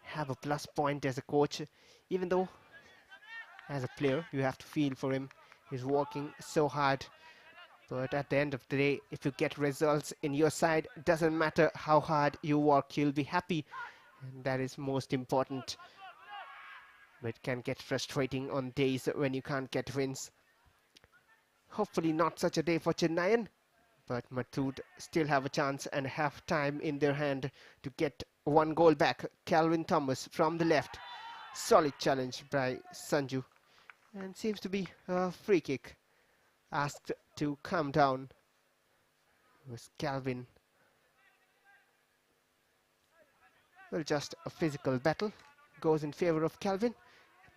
have a plus point as a coach, even though as a player you have to feel for him. He's working so hard, but at the end of the day, if you get results in your side, doesn't matter how hard you work, you'll be happy, and that is most important. But it can get frustrating on days when you can't get wins. Hopefully not such a day for Chennaiyin, but Muthoot still have a chance and have time in their hand to get one goal back. Calvin Thomas from the left. Solid challenge by Sanju. And seems to be a free kick. Asked to calm down. It was Calvin. Well, just a physical battle. Goes in favor of Calvin.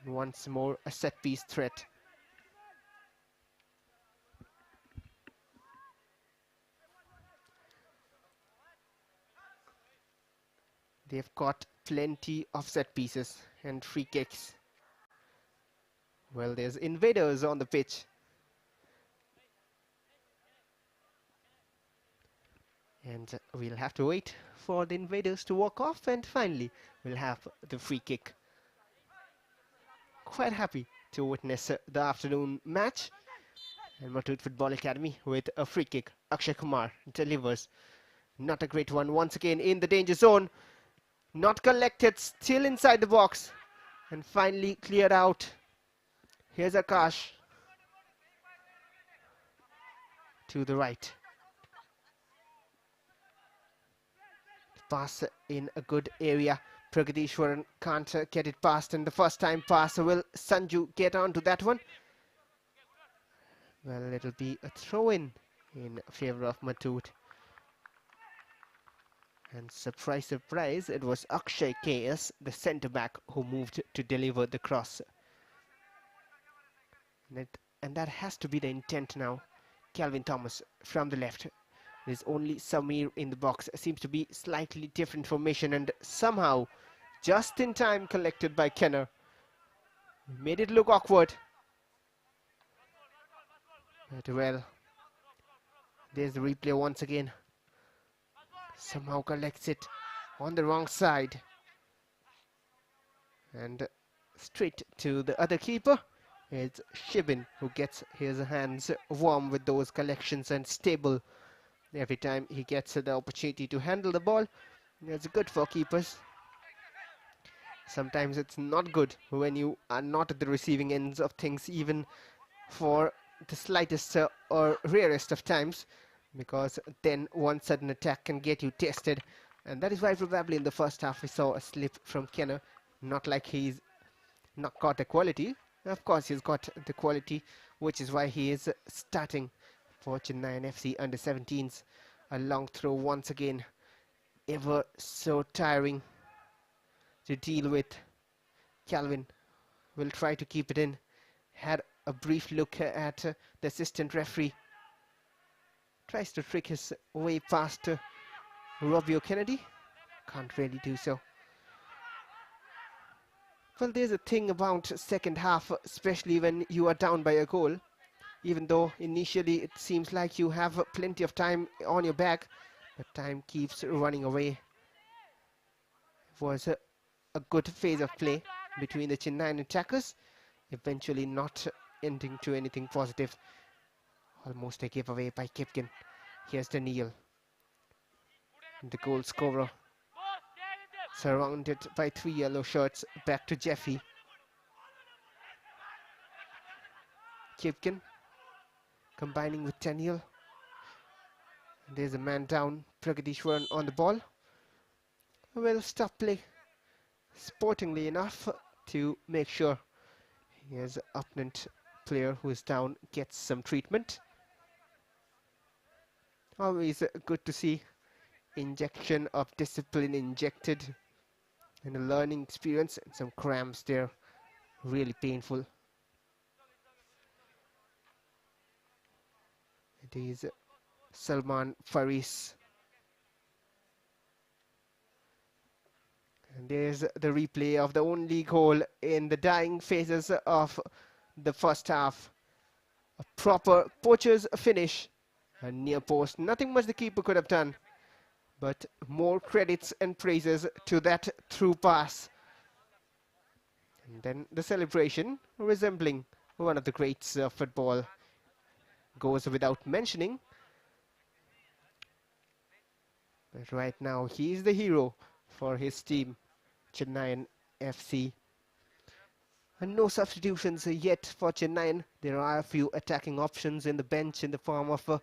And once more a set piece threat. They've got plenty of set pieces and free kicks. Well, there's invaders on the pitch. And we'll have to wait for the invaders to walk off, and finally we'll have the free kick. Quite happy to witness the afternoon match. And Muthoot Football Academy with a free kick. Akshay Kumar delivers. Not a great one. Once again in the danger zone. Not collected, still inside the box. And finally cleared out. Here's Akash. To the right. Pass in a good area. Pragadishwaran can't get it past, and the first time pass. Will Sanju get onto that one? Well, it'll be a throw-in in favor of Muthoot. And surprise, surprise, it was Akshay KS, the centre-back, who moved to deliver the cross. And that has to be the intent now. Calvin Thomas from the left. There's only Samir in the box. Seems to be slightly different formation, and somehow just in time collected by Kenner. Made it look awkward. But well, there's the replay once again. Somehow collects it on the wrong side. And straight to the other keeper. It's Shibin who gets his hands warm with those collections and stable every time he gets the opportunity to handle the ball. It's good for keepers. Sometimes it's not good when you are not at the receiving ends of things, even for the slightest or rarest of times, because then one sudden attack can get you tested. And that is why probably in the first half we saw a slip from Kenner. Not like he's not got the quality. Of course he's got the quality, which is why he is starting for Chennaiyin FC under 17s. A long throw once again. Ever so tiring to deal with. Calvin will try to keep it in. Had a brief look at the assistant referee. Tries to trick his way past Robbio Kennedy. Can't really do so. Well, there's a thing about second half, especially when you are down by a goal. Even though initially it seems like you have plenty of time on your back, but time keeps running away. It was a good phase of play between the Chennaiyin attackers, eventually not ending to anything positive. Almost a giveaway by Kipkin. Here's Daniel, the goal scorer, surrounded by 3 yellow shirts. Back to Jeffy. Kipkin combining with Daniel. There's a man down. Pragadishwaran on the ball. Well, stop play sportingly enough to make sure his opponent player who is down gets some treatment. Always good to see injection of discipline injected and a learning experience, and some cramps there. Really painful. It is Salman Faris. And there's the replay of the only goal in the dying phases of the first half. A proper poacher's finish. A near post. Nothing much the keeper could have done. But more credits and praises to that through pass. And then the celebration, resembling one of the greats of football, goes without mentioning. But right now, he's the hero for his team, Chennaiyin FC. And no substitutions yet for Chennaiyin. There are a few attacking options in the bench in the form of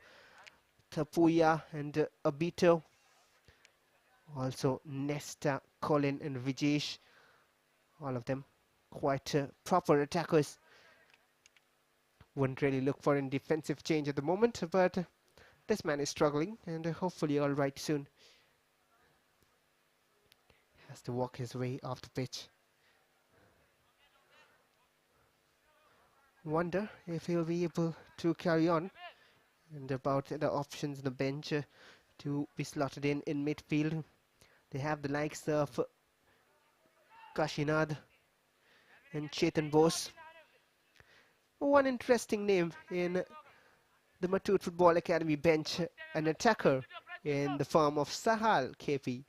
Tapuya and Abito. Also Nesta, Colin and Vijesh. All of them quite proper attackers. Wouldn't really look for any defensive change at the moment, but this man is struggling and hopefully all right soon. Has to walk his way off the pitch. Wonder if he'll be able to carry on. And about the options on the bench to be slotted in midfield. They have the likes of Kashinad and Chetan Bose. One interesting name in the Muthoot Football Academy bench, an attacker in the form of Sahal KP.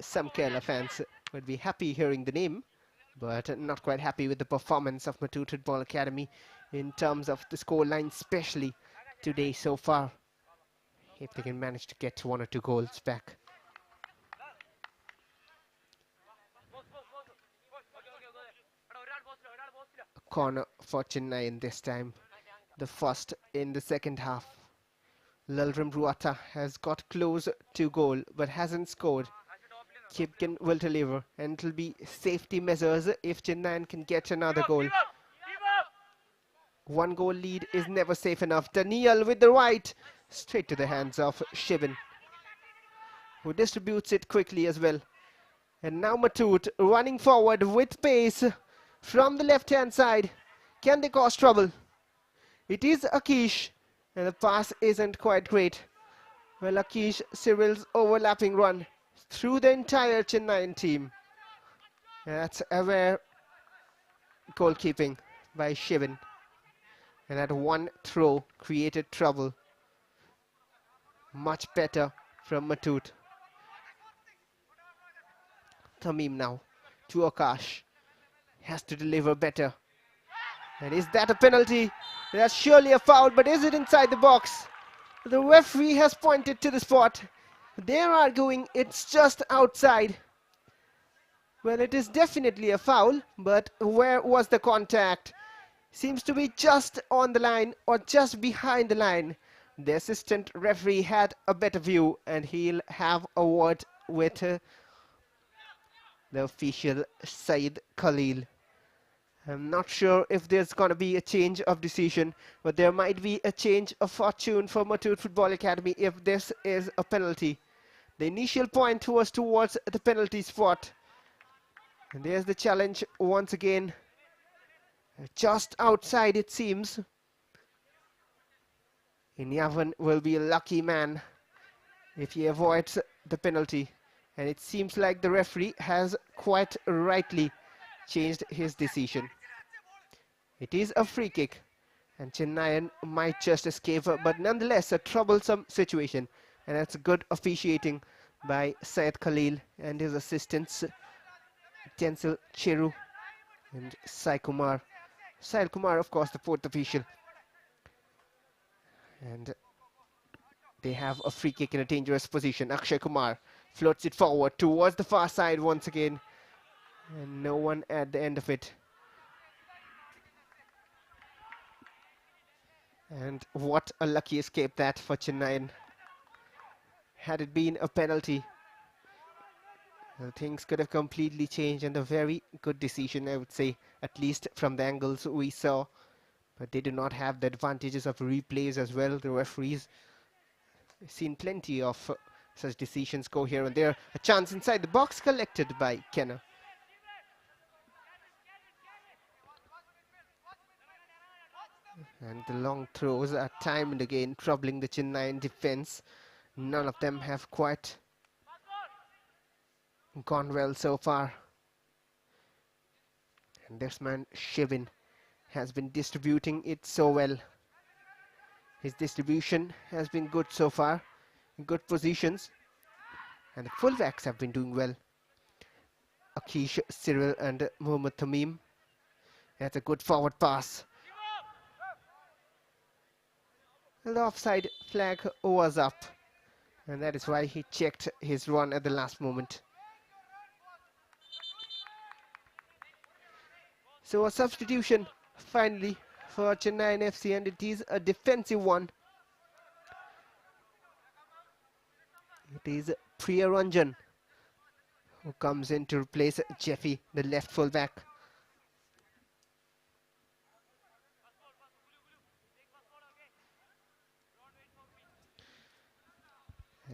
Some Kerala fans would be happy hearing the name, but not quite happy with the performance of Muthoot Football Academy in terms of the scoreline, especially today so far. If they can manage to get 1 or 2 goals back. A corner for Chennai in this time. The first in the second half. Lalram Ruata has got close to goal but hasn't scored. Kipken will deliver and it'll be safety measures if Chennai can get another goal. 1 goal lead is never safe enough. Daniel with the right. Straight to the hands of Shivan, who distributes it quickly as well. And now Muthoot running forward with pace from the left-hand side. Can they cause trouble? It is Akish, and the pass isn't quite great. Well, Akish, Cyril's overlapping run through the entire Chennaiyin team. That's aware goalkeeping by Shivan. And that one throw created trouble. Much better from Muthoot. Tamim now to Akash. Has to deliver better. And is that a penalty? That's surely a foul, but is it inside the box? The referee has pointed to the spot. They're arguing it's just outside. Well, it is definitely a foul, but where was the contact? Seems to be just on the line or just behind the line. The assistant referee had a better view and he'll have a word with the official Saeed Khalil. I'm not sure if there's going to be a change of decision, but there might be a change of fortune for Muthoot Football Academy if this is a penalty. The initial point was towards the penalty spot. And there's the challenge once again. Just outside it seems. Inyavan will be a lucky man if he avoids the penalty. And it seems like the referee has quite rightly changed his decision. It is a free kick and Chennaiyin might just escape, but nonetheless a troublesome situation, and that's good officiating by Syed Khalil and his assistants Tensel Cheru and Sai Kumar. Sai Kumar, of course, the fourth official. And they have a free kick in a dangerous position. Akshay Kumar floats it forward towards the far side once again. And no one at the end of it. And what a lucky escape that for Chennai. Had it been a penalty, things could have completely changed, and a very good decision, I would say, at least from the angles we saw. But they do not have the advantages of replays as well. The referees have seen plenty of such decisions go here and there. A chance inside the box collected by Kenna. And the long throws are time and again troubling the Chennaiyin defense. None of them have quite gone well so far. And this man, Shivin, has been distributing it so well. His distribution has been good so far, good positions, and the fullbacks have been doing well. Akish, Cyril and Mohammad Tamim. That's a good forward pass. The offside flag was up, and that is why he checked his run at the last moment. So a substitution finally for Chennaiyin FC, and it is a defensive one. It is Priyaranjan who comes in to replace Jeffy, the left fullback.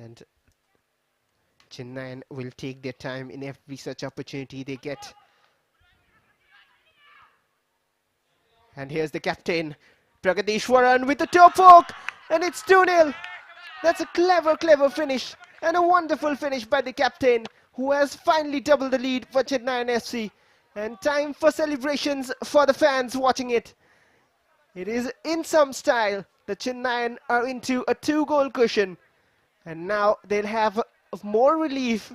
And Chennai will take their time in every such opportunity they get. And here's the captain, Pragadishwaran, with the toe poke, and it's 2-0. That's a clever finish, and a wonderful finish by the captain, who has finally doubled the lead for Chennai FC. And time for celebrations for the fans watching it. It is in some style. The Chennaiyin are into a 2-goal cushion, and now they'll have more relief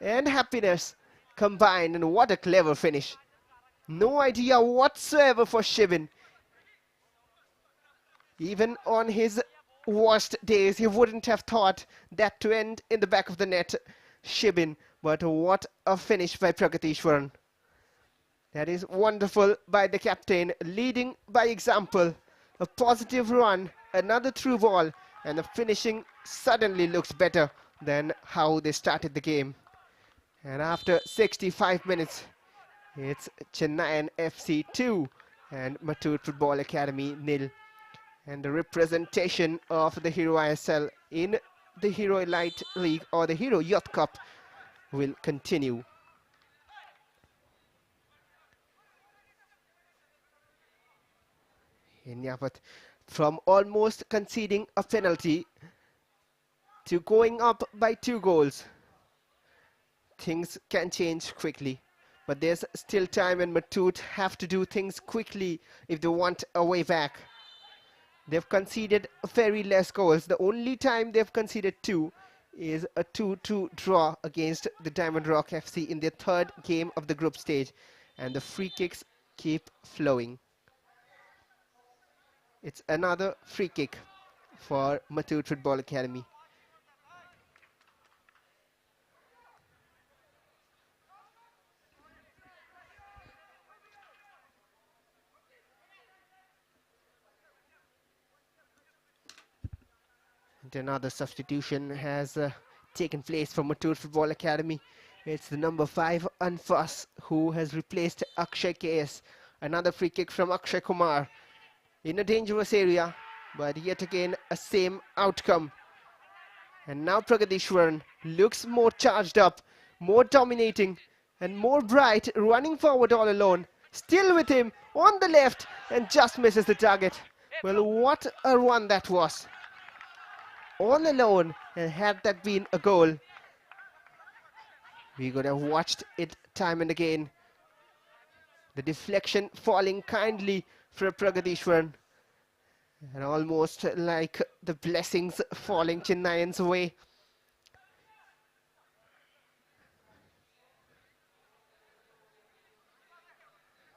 and happiness combined. And what a clever finish. No idea whatsoever for Shivin. Even on his worst days, he wouldn't have thought that to end in the back of the net, Shibin. But what a finish by Pragatishwaran. That is wonderful by the captain, leading by example. A positive run, another through ball, and the finishing suddenly looks better than how they started the game. And after 65 minutes, it's Chennaiyin FC 2 and Muthoot Football Academy 0. And the representation of the Hero ISL in the Hero Elite League or the Hero Youth Cup will continue. But from almost conceding a penalty to going up by 2 goals, things can change quickly. But there's still time, and Muthoot have to do things quickly if they want a way back. They've conceded very less goals. The only time they've conceded 2 is a 2-2 draw against the Diamond Rock FC in their 3rd game of the group stage. And the free kicks keep flowing. It's another free kick for Muthoot Football Academy. And another substitution has taken place for Muthoot Football Academy. It's the number 5 Anfas who has replaced Akshay KS. Another free kick from Akshay Kumar in a dangerous area, but yet again a same outcome. And now Pragadishwaran looks more charged up, more dominating and more bright, running forward all alone. Still with him on the left and just misses the target. Well, what a run that was. All alone, and had that been a goal, we could have watched it time and again. The deflection falling kindly for Pragadishwaran, and almost like the blessings falling Chennai's way.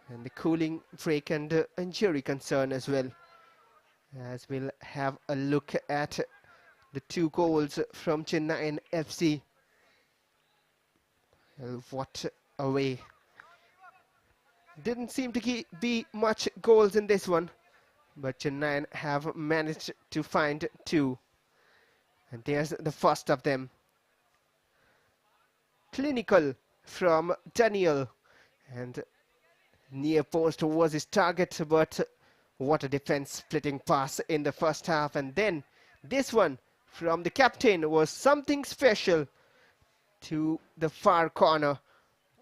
And the cooling break and injury concern as well, as we'll have a look at the 2 goals from Chennaiyin FC. What a way. Didn't seem to be much goals in this one, but Chennaiyin have managed to find 2. And there's the first of them. Clinical from Daniel, and near post was his target, but what a defense splitting pass in the first half. And then this one from the captain was something special, to the far corner,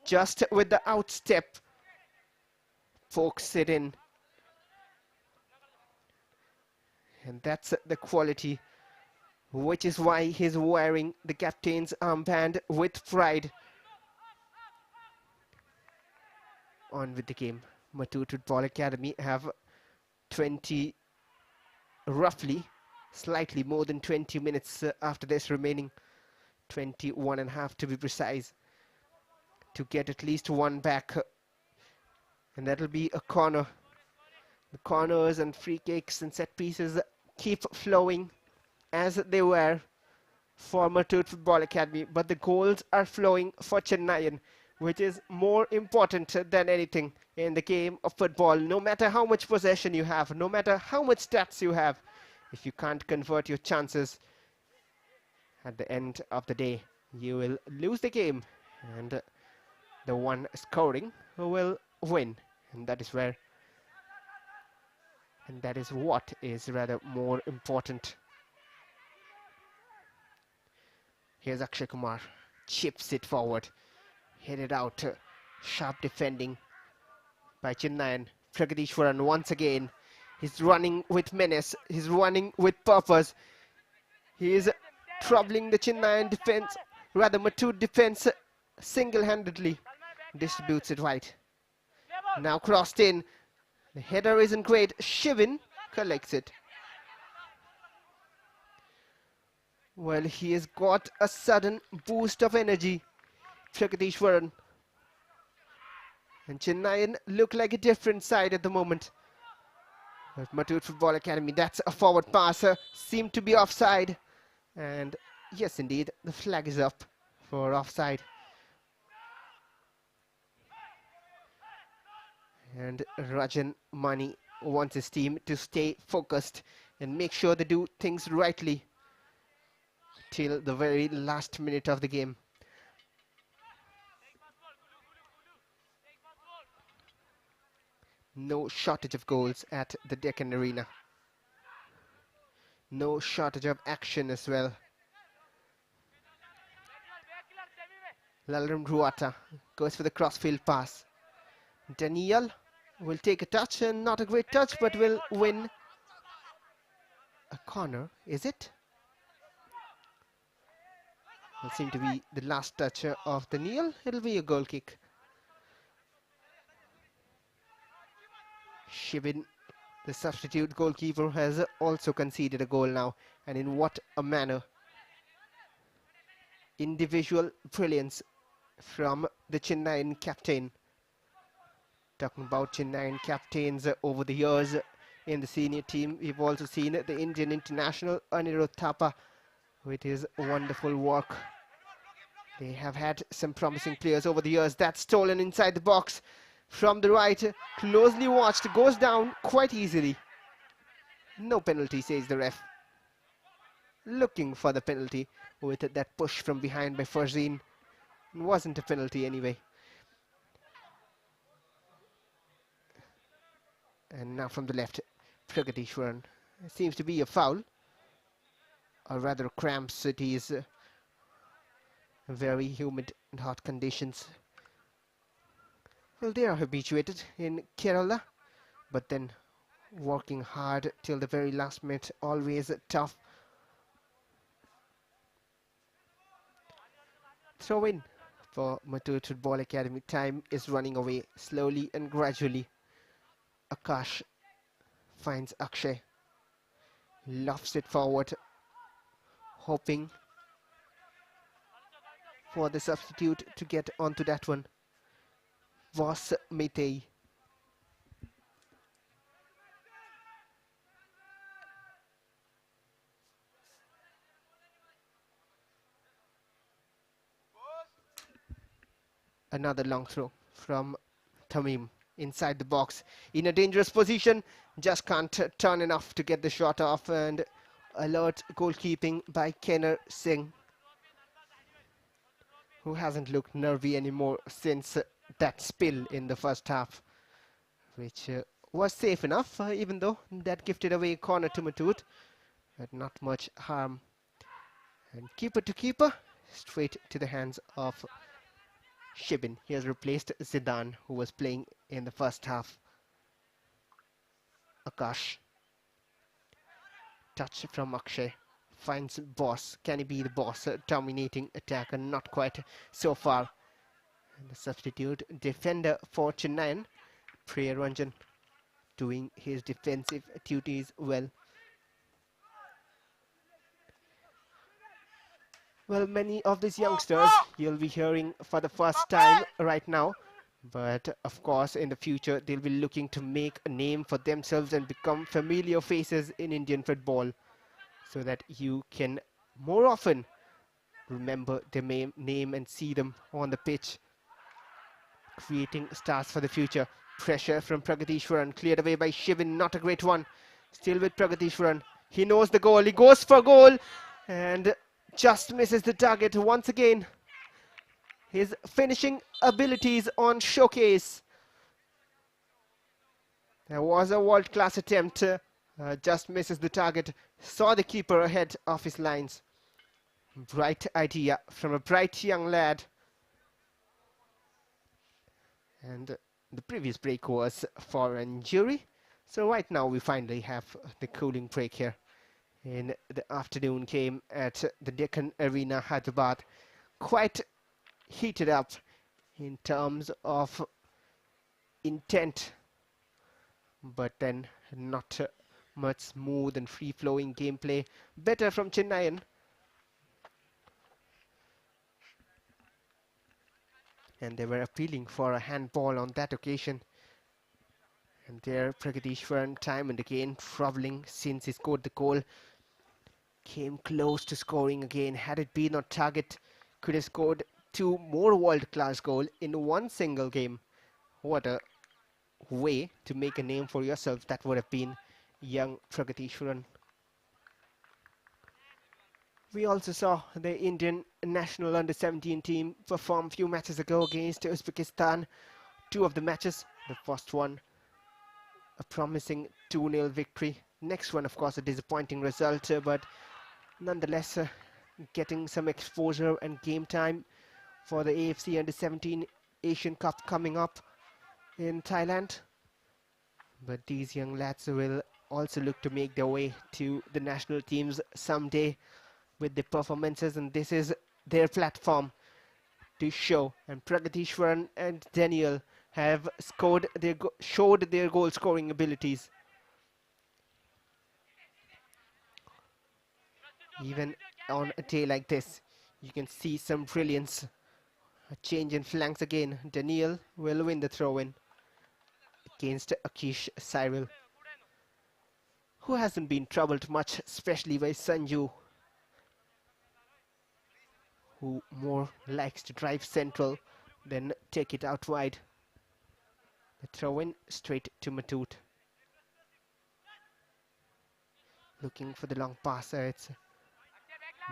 just with the outstep, pokes it in. And that's the quality, which is why he's wearing the captain's armband with pride. on with the game. Muthoot Football Academy have 20, roughly, slightly more than 20 minutes after this remaining, 21 and a half to be precise, to get at least one back. And that'll be a corner. The corners and free kicks and set pieces keep flowing as they were for Muthoot Football Academy, but the goals are flowing for Chennaiyin, which is more important than anything in the game of football. No matter how much possession you have, no matter how much stats you have, if you can't convert your chances, at the end of the day, you will lose the game, and the one scoring will win. And that is where, and that is what is rather more important. Here's Akshay Kumar, chips it forward, headed out, sharp defending by Chennaiyin. Pragadishwaran once again, he's running with menace, he's running with purpose. He is troubling the Chennaiyin defense, rather Muthoot defense, single-handedly. Distributes it right. Now crossed in. The header isn't great. Shivin collects it. Well, he has got a sudden boost of energy, Pragadishwaran. And Chennaiyin look like a different side at the moment. But Muthoot Football Academy, that's a forward passer, seemed to be offside. And yes, indeed, the flag is up for offside. And Rajan Mani wants his team to stay focused and make sure they do things rightly till the very last minute of the game. No shortage of goals at the Deccan Arena. No shortage of action as well. Lalram Ruata goes for the crossfield pass. Daniel will take a touch, and not a great touch, but will win a corner, is it? Will seem to be the last touch of Daniel. It'll be a goal kick. Shivin, the substitute goalkeeper, has also conceded a goal now, and in what a manner. Individual brilliance from the Chennaiyin captain. Talking about Chennaiyin captains over the years in the senior team, we've also seen the Indian international Anirudh Thapa with his wonderful work. They have had some promising players over the years. That's stolen inside the box from the right, closely watched, goes down quite easily. No penalty, says the ref. Looking for the penalty with that push from behind by Farzeen. Wasn't a penalty anyway. And now from the left, Pragadishwaran. It seems to be a foul, or rather cramps. It is very humid and hot conditions. Well, they are habituated in Kerala, but then working hard till the very last minute, always tough. Throw in for Muthoot Football Academy. Time is running away slowly and gradually. Akash finds Akshay, lofts it forward, hoping for the substitute to get onto that one. Was Mitei. Another long throw from Tamim inside the box, in a dangerous position, just can't turn enough to get the shot off, and alert goalkeeping by Kenner Singh, who hasn't looked nervy anymore since that spill in the first half, which was safe enough, even though that gifted away a corner to Muthoot, but not much harm. And keeper to keeper, straight to the hands of Shibin. He has replaced Zidane, who was playing in the first half. Akash. Touch from Akshay. Finds boss. Can he be the boss? Dominating attacker. Not quite so far. And the substitute defender for Chennai, Priyaranjan, doing his defensive duties well. Well, many of these youngsters you'll be hearing for the first time right now, but of course in the future they'll be looking to make a name for themselves and become familiar faces in Indian football, so that you can more often remember their name and see them on the pitch, creating stars for the future. Pressure from Pragatishwaran, cleared away by Shivan, not a great one. Still with Pragatishwaran, he knows the goal, he goes for goal and just misses the target once again. His finishing abilities on showcase. There was a world-class attempt, just misses the target, saw the keeper ahead of his lines. Bright idea from a bright young lad. And the previous break was for an injury, so right now we finally have the cooling break here in the afternoon game at the Deccan Arena, Hyderabad. Quite heated up in terms of intent, but then not much smooth and free-flowing gameplay. Better from Chennaiyin. And they were appealing for a handball on that occasion. And there Pragadishwaran time and again troubling since he scored the goal. Came close to scoring again. Had it been on target, could have scored 2 more world-class goals in one single game. What a way to make a name for yourself that would have been young Pragatishwaran. We also saw the Indian national under-17 team perform a few matches ago against Uzbekistan. 2 of the matches, the first one a promising 2-0 victory. Next one, of course, a disappointing result, but nonetheless getting some exposure and game time for the AFC under-17 Asian Cup coming up in Thailand. But these young lads will also look to make their way to the national teams someday with their performances, and this is their platform to show. And Pragatishwaran and Daniel have showed their goal scoring abilities. Even on a day like this, you can see some brilliance. A change in flanks again. Daniel will win the throw-in against Akish Cyril, who hasn't been troubled much, especially by Sanju, who more likes to drive central than take it out wide. The throw-in straight to Muthoot. Looking for the long pass. It's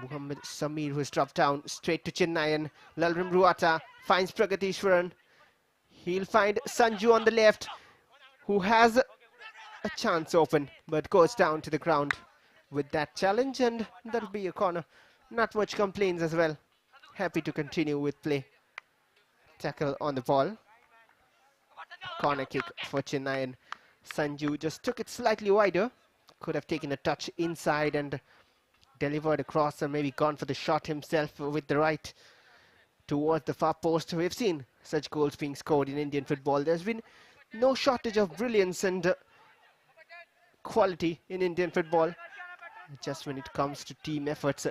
Muhammad Samir who's dropped down straight to Chennaiyin. Lalrim Ruata finds Pragatishwaran. He'll find Sanju on the left, who has a chance open but goes down to the ground with that challenge, and that'll be a corner. Not much complaints as well. Happy to continue with play. Tackle on the ball. Corner kick for Chennai, and Sanju just took it slightly wider. Could have taken a touch inside and delivered across, and maybe gone for the shot himself with the right towards the far post. We've seen such goals being scored in Indian football. There's been no shortage of brilliance and quality in Indian football. Just when it comes to team efforts,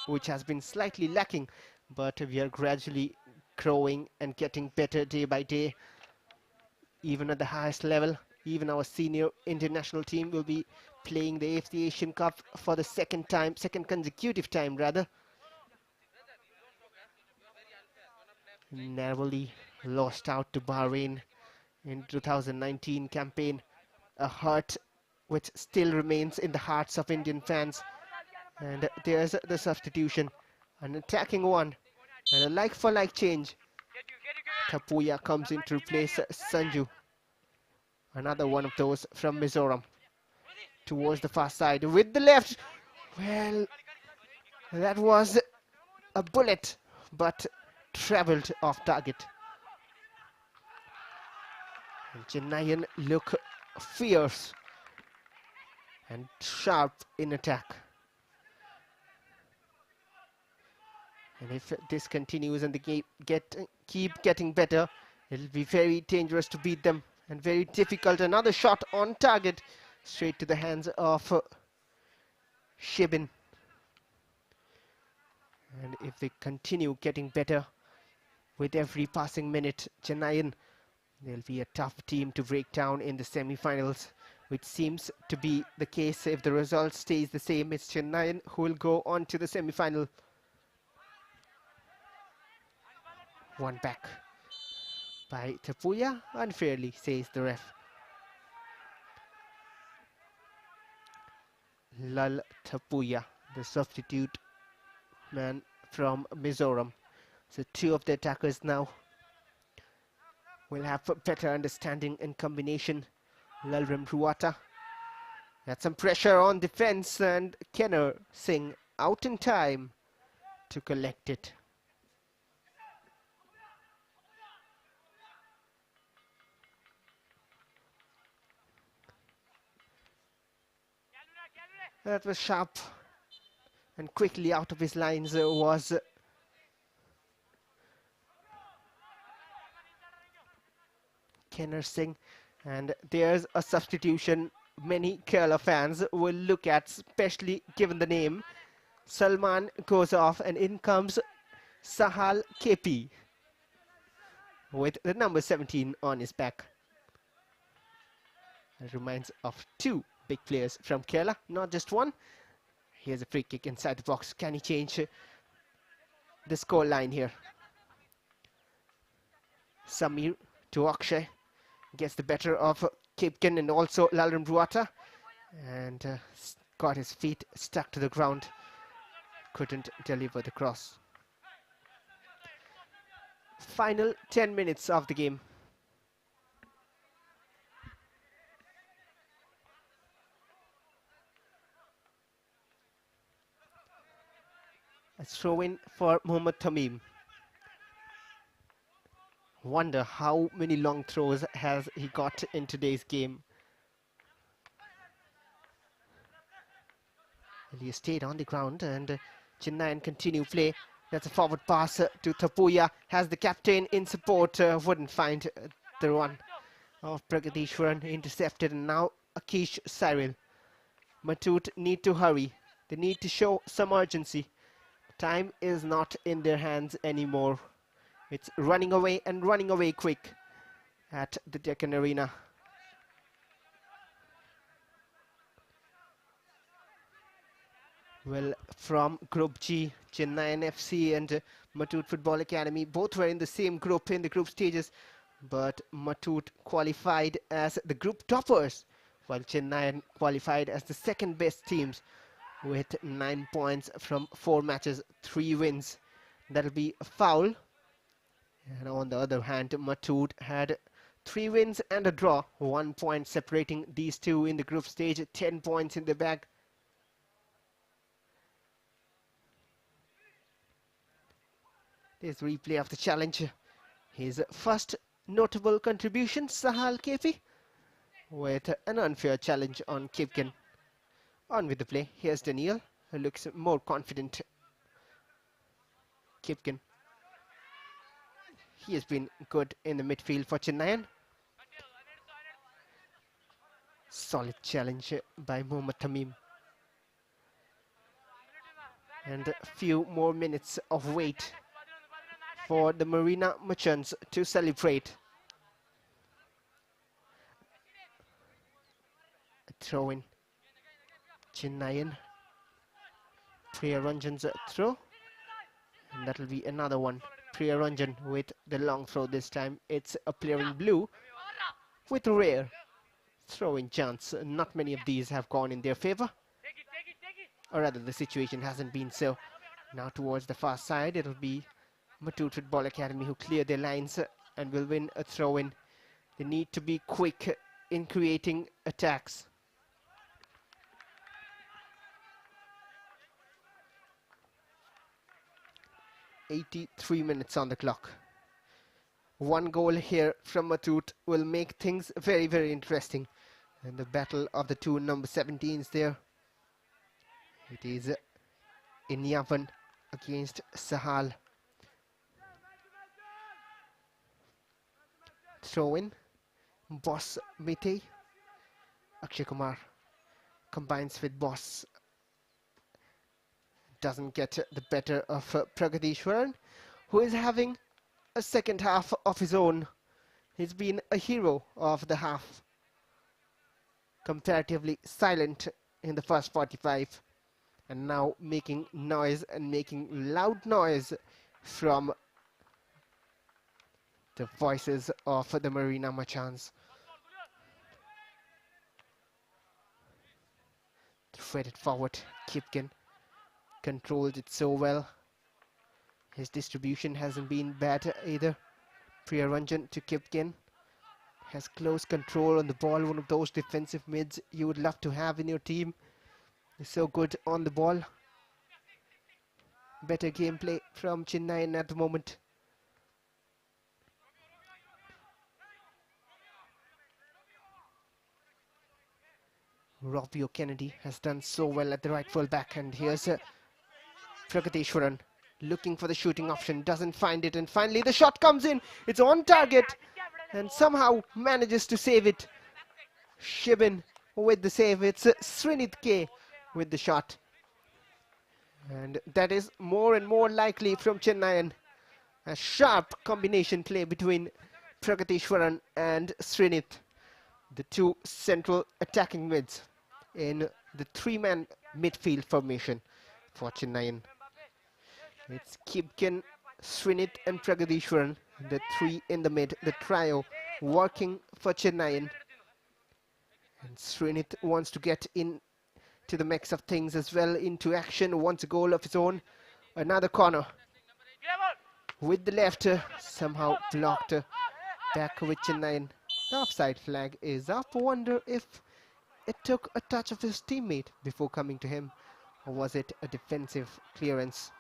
which has been slightly lacking, but we are gradually growing and getting better day by day. Even at the highest level, even our senior international team will be playing the AFC Asian Cup for the second consecutive time rather. Narrowly lost out to Bahrain in 2019 campaign, a hurt which still remains in the hearts of Indian fans. And there's the substitution, an attacking one and a like-for-like change. Tapuya comes in to replace Sanju. Another one of those from Mizoram. Towards the far side with the left. Well, that was a bullet, but travelled off target. And Chennaiyin look fierce and sharp in attack. And if this continues and the game keep getting better, it'll be very dangerous to beat them and very difficult. Another shot on target, straight to the hands of Shibin. And if they continue getting better with every passing minute, Chennaiyin, they'll be a tough team to break down in the semi-finals, which seems to be the case. If the result stays the same, it's Chennaiyin who will go on to the semi-final. One back by Tapuya, unfairly, says the ref. Lal Tapuya, the substitute man from Mizoram. So two of the attackers now will have a better understanding and combination. Lalrim Ruata had some pressure on defense, and Kenner Singh out in time to collect it. That was sharp, and quickly out of his lines was Kenner Singh. And there's a substitution many Kerala fans will look at, especially given the name. Salman goes off and in comes Sahal KP with the number 17 on his back. It reminds of two big players from Kerala, not just one. Here's a free kick inside the box. Can he change the score line here? Samir to Akshay. Gets the better of Kipken and also Lalrim Ruata, and got his feet stuck to the ground. Couldn't deliver the cross. Final 10 minutes of the game. A throw-in for Mohammad Tamim. Wonder how many long throws has he got in today's game. Well, he stayed on the ground, and Chennai continue play. That's a forward pass to Tapuya. Has the captain in support. Wouldn't find the run of Pragadishwaran. Intercepted, and now Akish Cyril. Muthoot need to hurry. They need to show some urgency. Time is not in their hands anymore. It's running away and running away quick at the Deccan Arena. Well, from Group G, Chennaiyin FC and Muthoot Football Academy both were in the same group in the group stages, but Muthoot qualified as the group toppers, while Chennaiyin qualified as the second best teams with 9 points from 4 matches, 3 wins. That'll be a foul. And on the other hand, Muthoot had 3 wins and a draw, 1 point separating these two in the group stage, 10 points in the bag. There's replay of the challenge. His first notable contribution, Sahal KP, with an unfair challenge on Kipken. On with the play. Here's Daniel, who looks more confident. Kipken. He has been good in the midfield for Chennaiyin. Solid challenge by Mohammad Tamim. And a few more minutes of wait for the Marina Merchants to celebrate. A throw-in. Chennaiyin. Priyaranjan's throw. And that'll be another one. Priyaranjan with the long throw this time. It's a player in blue with a rare throwing chance. Not many of these have gone in their favor. Or rather, the situation hasn't been so. Now towards the far side, it'll be Muthoot Football Academy who clear their lines and will win a throw-in. They need to be quick in creating attacks. .83 minutes on the clock. One goal here from Muthoot will make things very, very interesting. And the battle of the two number 17s there. It is Inyavan against Sahal. Throw in. Boss Mite. Akshay Kumar combines with Boss. Doesn't get the better of Pragadishwaran, who is having a second half of his own. He's been a hero of the half. Comparatively silent in the first 45. And now making noise and making loud noise from the voices of the Marina Machans. Thread it forward. Kipken controlled it so well. His distribution hasn't been bad either. Priyaranjan to Kipken. Has close control on the ball. One of those defensive mids you would love to have in your team. He's so good on the ball. Better gameplay from Chennai at the moment. Robbie Kennedy has done so well at the right full back, and here's Pragateshwaran looking for the shooting option, doesn't find it, and finally the shot comes in. It's on target and somehow manages to save it. Shibin with the save. It's Srinit K with the shot, and that is more and more likely from Chennaiyin. A sharp combination play between Pragateshwaran and Srinit, the two central attacking mids in the three-man midfield formation for Chennaiyin. It's Kipken, Srinit and Pragadishwaran, the three in the mid, the trio working for Chennaiyin. And Srinit wants to get in to the mix of things as well, into action, wants a goal of his own. Another corner with the left, somehow blocked back with Chennaiyin. The offside flag is up. I wonder if it took a touch of his teammate before coming to him, or was it a defensive clearance?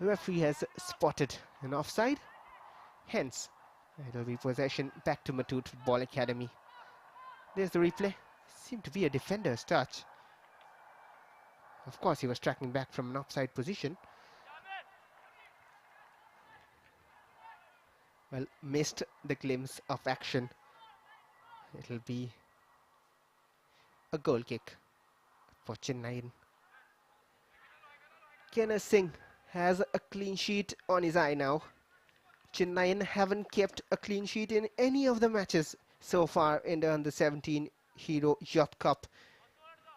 The referee has spotted an offside, hence it'll be possession back to Muthoot Football Academy. There's the replay. Seemed to be a defender's touch. Of course, he was tracking back from an offside position. Well, missed the glimpse of action. It'll be a goal kick for Chennaiyin. Kenner Singh has a clean sheet on his eye now. Chennaiyin haven't kept a clean sheet in any of the matches so far in the Under-17 Hero Youth Cup.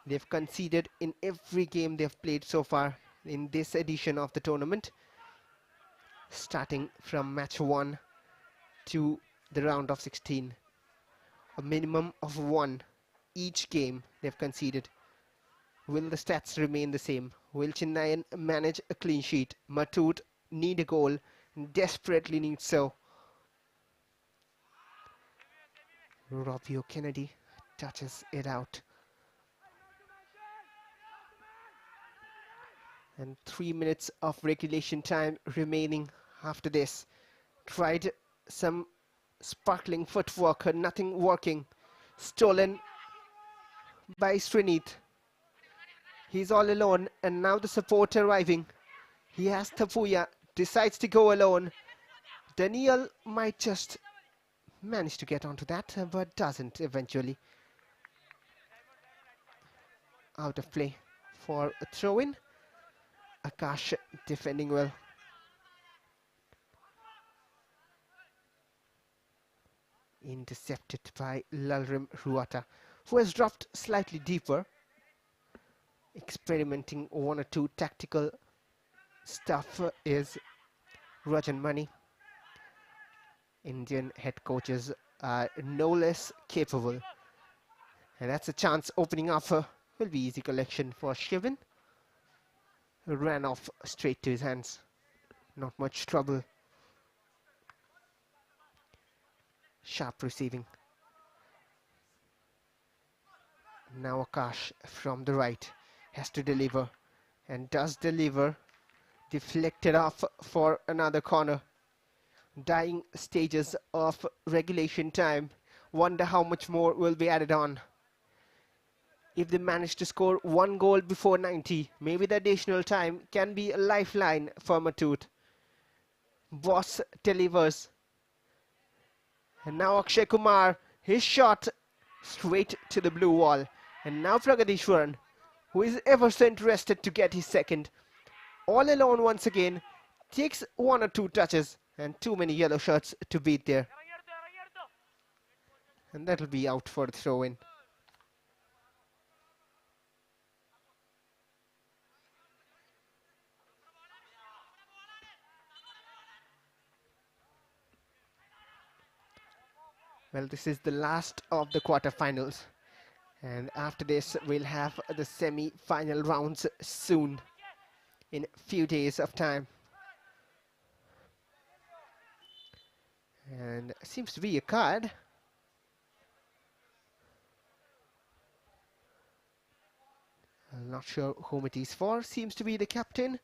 They've conceded in every game they've played so far in this edition of the tournament, starting from match 1 to the round of 16. A minimum of 1 each game they've conceded. Will the stats remain the same? Will Chennaiyin manage a clean sheet? Muthoot need a goal, desperately needs so. Robbie Kennedy touches it out. And 3 minutes of regulation time remaining after this. Tried some sparkling footwork, nothing working. Stolen by Srinit. He's all alone, and now the support arriving. He has Tapuya, decides to go alone. Daniel might just manage to get onto that, but doesn't eventually. Out of play for a throw-in. Akash defending well. Intercepted by Lalrim Ruata, who has dropped slightly deeper, experimenting 1 or 2 tactical stuff is Rajan Mani. Indian head coaches are no less capable, and that's a chance opening up. Will be easy collection for Shivan. Ran off straight to his hands, not much trouble. Sharp receiving. Now Akash from the right has to deliver, and does deliver. Deflected off for another corner. Dying stages of regulation time. Wonder how much more will be added on. If they manage to score one goal before 90, maybe the additional time can be a lifeline for Muthoot. Boss delivers. And now Akshay Kumar, his shot straight to the blue wall. And now Pragadishwaran, who is ever so interested to get his second. All alone once again, takes one or two touches and too many yellow shirts to beat there. And that'll be out for the throw-in. Well, this is the last of the quarterfinals. And after this, we'll have the semi-final rounds soon, in a few days of time. And seems to be a card. I'm not sure whom it is for. Seems to be the captain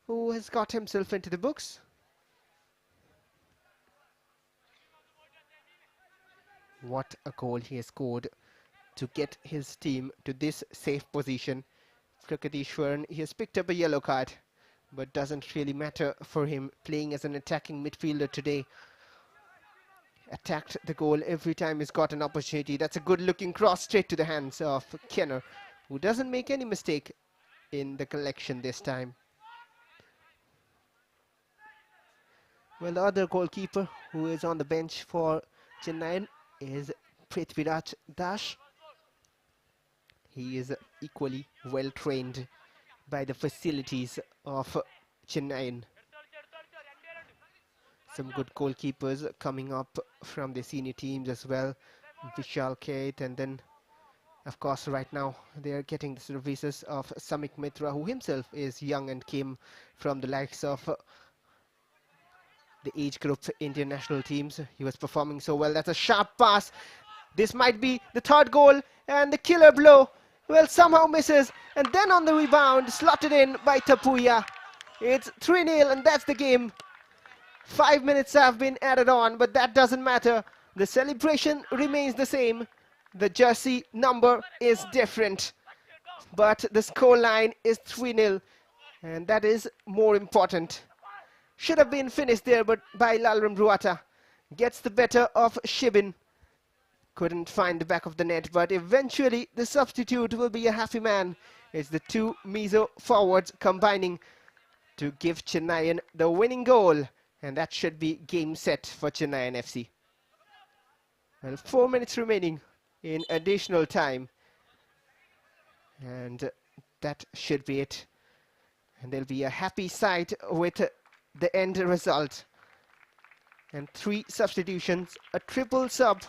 who has got himself into the books. What a goal he has scored to get his team to this safe position. Prakadishwaran, he has picked up a yellow card, but doesn't really matter for him playing as an attacking midfielder today. Attacked the goal every time he's got an opportunity. That's a good looking cross straight to the hands of Kenner, who doesn't make any mistake in the collection this time. Well, the other goalkeeper who is on the bench for Chennai is Prithviraj Dash. He is equally well trained by the facilities of Chennai. Some good goalkeepers coming up from the senior teams as well. Vishal Kate, and then of course right now they are getting the services of Samik Mitra, who himself is young and came from the likes of the age group Indian national teams. He was performing so well. That's a sharp pass. This might be the third goal, and the killer blow, well, somehow misses, and then on the rebound, slotted in by Tapuya. It's 3-0, and that's the game. 5 minutes have been added on, but that doesn't matter. The celebration remains the same. The jersey number is different, but the scoreline is 3-0, and that is more important. Should have been finished there, but by Lalram Ruata. Gets the better of Shibin. Couldn't find the back of the net, but eventually the substitute will be a happy man. It's the two Mizo forwards combining to give Chennaiyin the winning goal, and that should be game set for Chennaiyin FC. Well, 4 minutes remaining in additional time, and that should be it. And there'll be a happy sight with the end result. And 3 substitutions, a triple sub.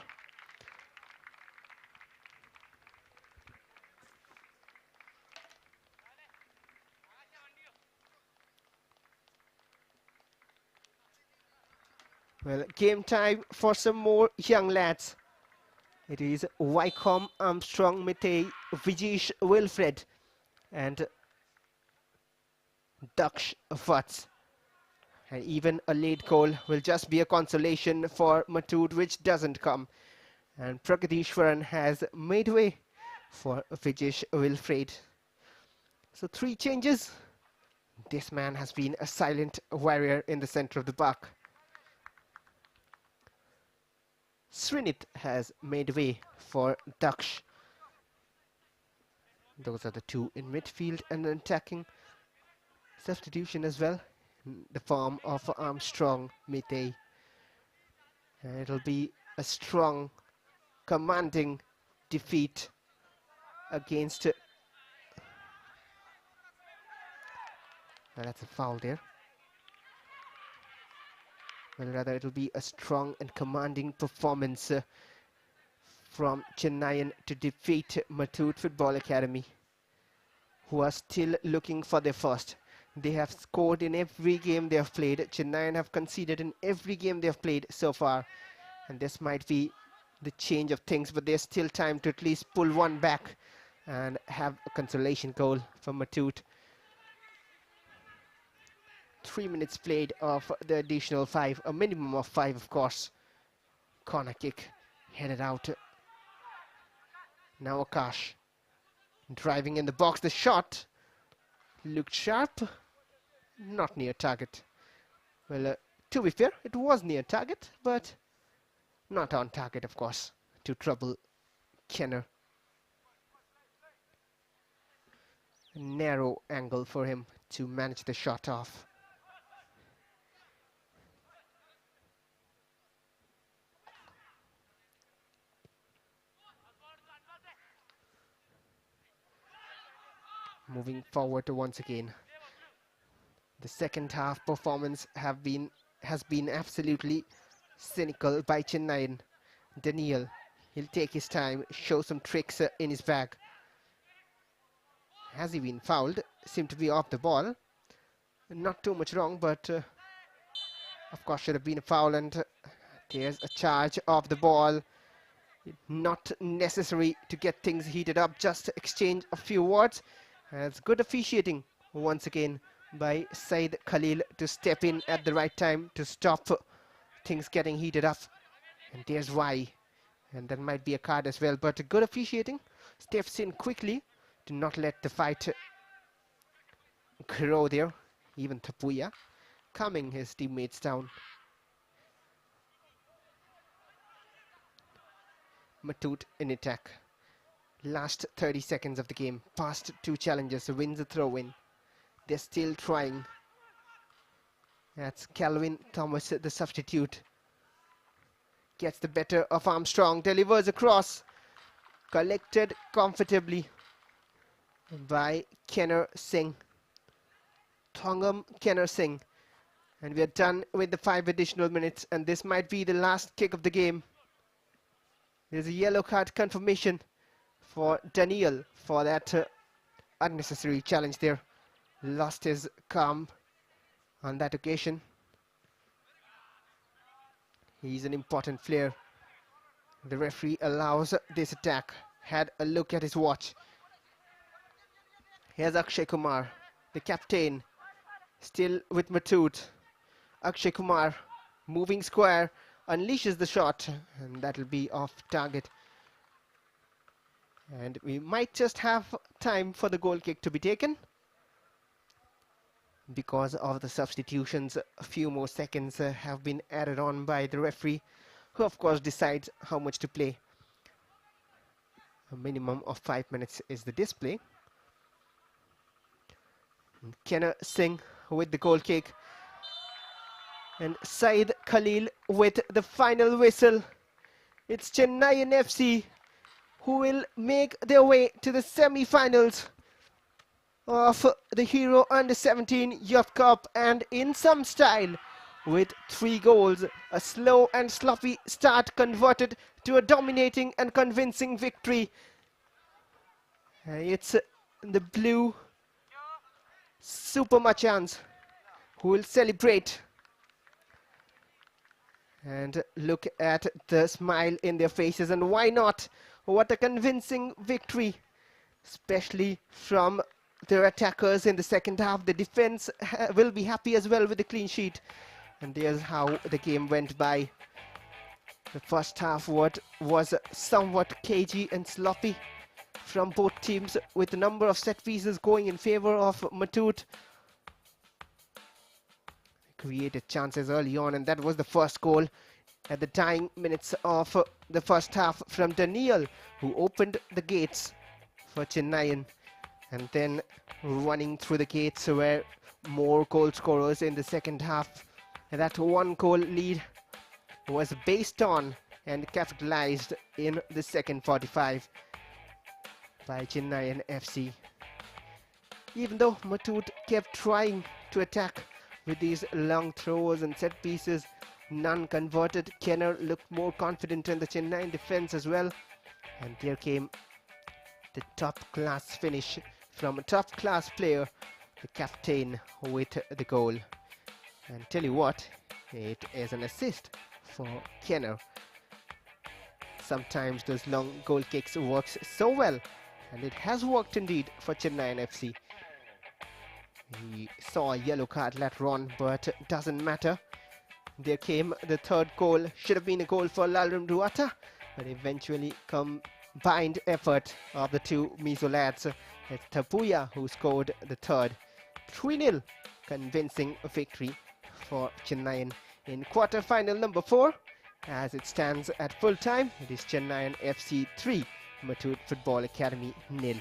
Well, game time for some more young lads. It is Wycombe, Armstrong, Mitey, Vijesh, Wilfred, and Daksh Vats. And even a late goal will just be a consolation for Muthoot, which doesn't come. And Pragadishwaran has made way for Vijesh Wilfred. So 3 changes. This man has been a silent warrior in the center of the park. Srinit has made way for Daksh. Those are the 2 in midfield, and an attacking substitution as well, in the form of Armstrong Mitey. And it'll be a strong, commanding defeat against... that's a foul there. Well, rather it'll be a strong and commanding performance from Chennaiyin to defeat Muthoot Football Academy, who are still looking for their first. They have scored in every game they have played. Chennaiyin have conceded in every game they have played so far. And this might be the change of things, but there's still time to at least pull one back and have a consolation goal for Muthoot. 3 minutes played of the additional 5, a minimum of 5 of course. Corner kick headed out. Now Akash. Driving in the box, the shot looked sharp, not near target. Well, to be fair, it was near target, but not on target, of course, to trouble Kenner. A narrow angle for him to manage the shot off. Moving forward once again. The second half performance has been absolutely cynical by Chennaiyin. Daniel, he'll take his time, show some tricks in his bag. Has he been fouled? Seemed to be off the ball. Not too much wrong, but of course should have been a foul, and there's a charge of the ball. Not necessary to get things heated up, just exchange a few words. It's good officiating once again by Said Khalil to step in at the right time to stop things getting heated up. And there's why. And that might be a card as well, but good officiating. Steps in quickly to not let the fight grow there. Even Tapuya calming his teammates down. Muthoot in attack. Last 30 seconds of the game. Past two challenges, wins a throw-in. They're still trying. That's Calvin Thomas, the substitute. Gets the better of Armstrong, delivers across. Collected comfortably by Kenner Singh. Thongam Kenner Singh. And we are done with the 5 additional minutes, and this might be the last kick of the game. There's a yellow card confirmation for Daniel for that unnecessary challenge there. Lost his calm on that occasion. He's an important player. The referee allows this attack. Had a look at his watch. Here's Akshay Kumar, the captain, still with Muthoot. Akshay Kumar, moving square, unleashes the shot, and that'll be off target. And we might just have time for the goal kick to be taken. Because of the substitutions, a few more seconds have been added on by the referee, who of course decides how much to play. A minimum of 5 minutes is the display. Kenner Singh with the goal kick. And Said Khalil with the final whistle. It's Chennaiyin FC who will make their way to the semi-finals of the Hero Under-17 Youth Cup, and in some style, with 3 goals. A slow and sloppy start converted to a dominating and convincing victory. It's the blue Super Machans who will celebrate. And look at the smile in their faces, and why not? What a convincing victory, especially from their attackers in the second half. The defense will be happy as well with the clean sheet. And there's how the game went by. The first half was somewhat cagey and sloppy from both teams, with a number of set pieces going in favor of Muthoot. Created chances early on, and that was the first goal at the dying minutes of the first half from Daniel, who opened the gates for Chennaiyin. And then running through the gates were more goal scorers in the second half. And that 1 goal lead was based on and capitalized in the second 45 by Chennaiyin FC. Even though Muthoot kept trying to attack with these long throws and set pieces, none converted. Kenner looked more confident in the Chennaiyin defense as well. And there came the top-class finish from a top-class player, the captain, with the goal. And tell you what, it is an assist for Kenner. Sometimes those long goal kicks works so well, and it has worked indeed for Chennaiyin FC. He saw a yellow card later on, but doesn't matter. There came the third goal. Should have been a goal for Lalram Ruata, but eventually come combined effort of the two Mizo lads. It's Tapuya who scored the third. 3-0 convincing victory for Chennaiyin in quarter-final number 4. As it stands at full time, it is Chennaiyin FC 3, Muthoot Football Academy 0.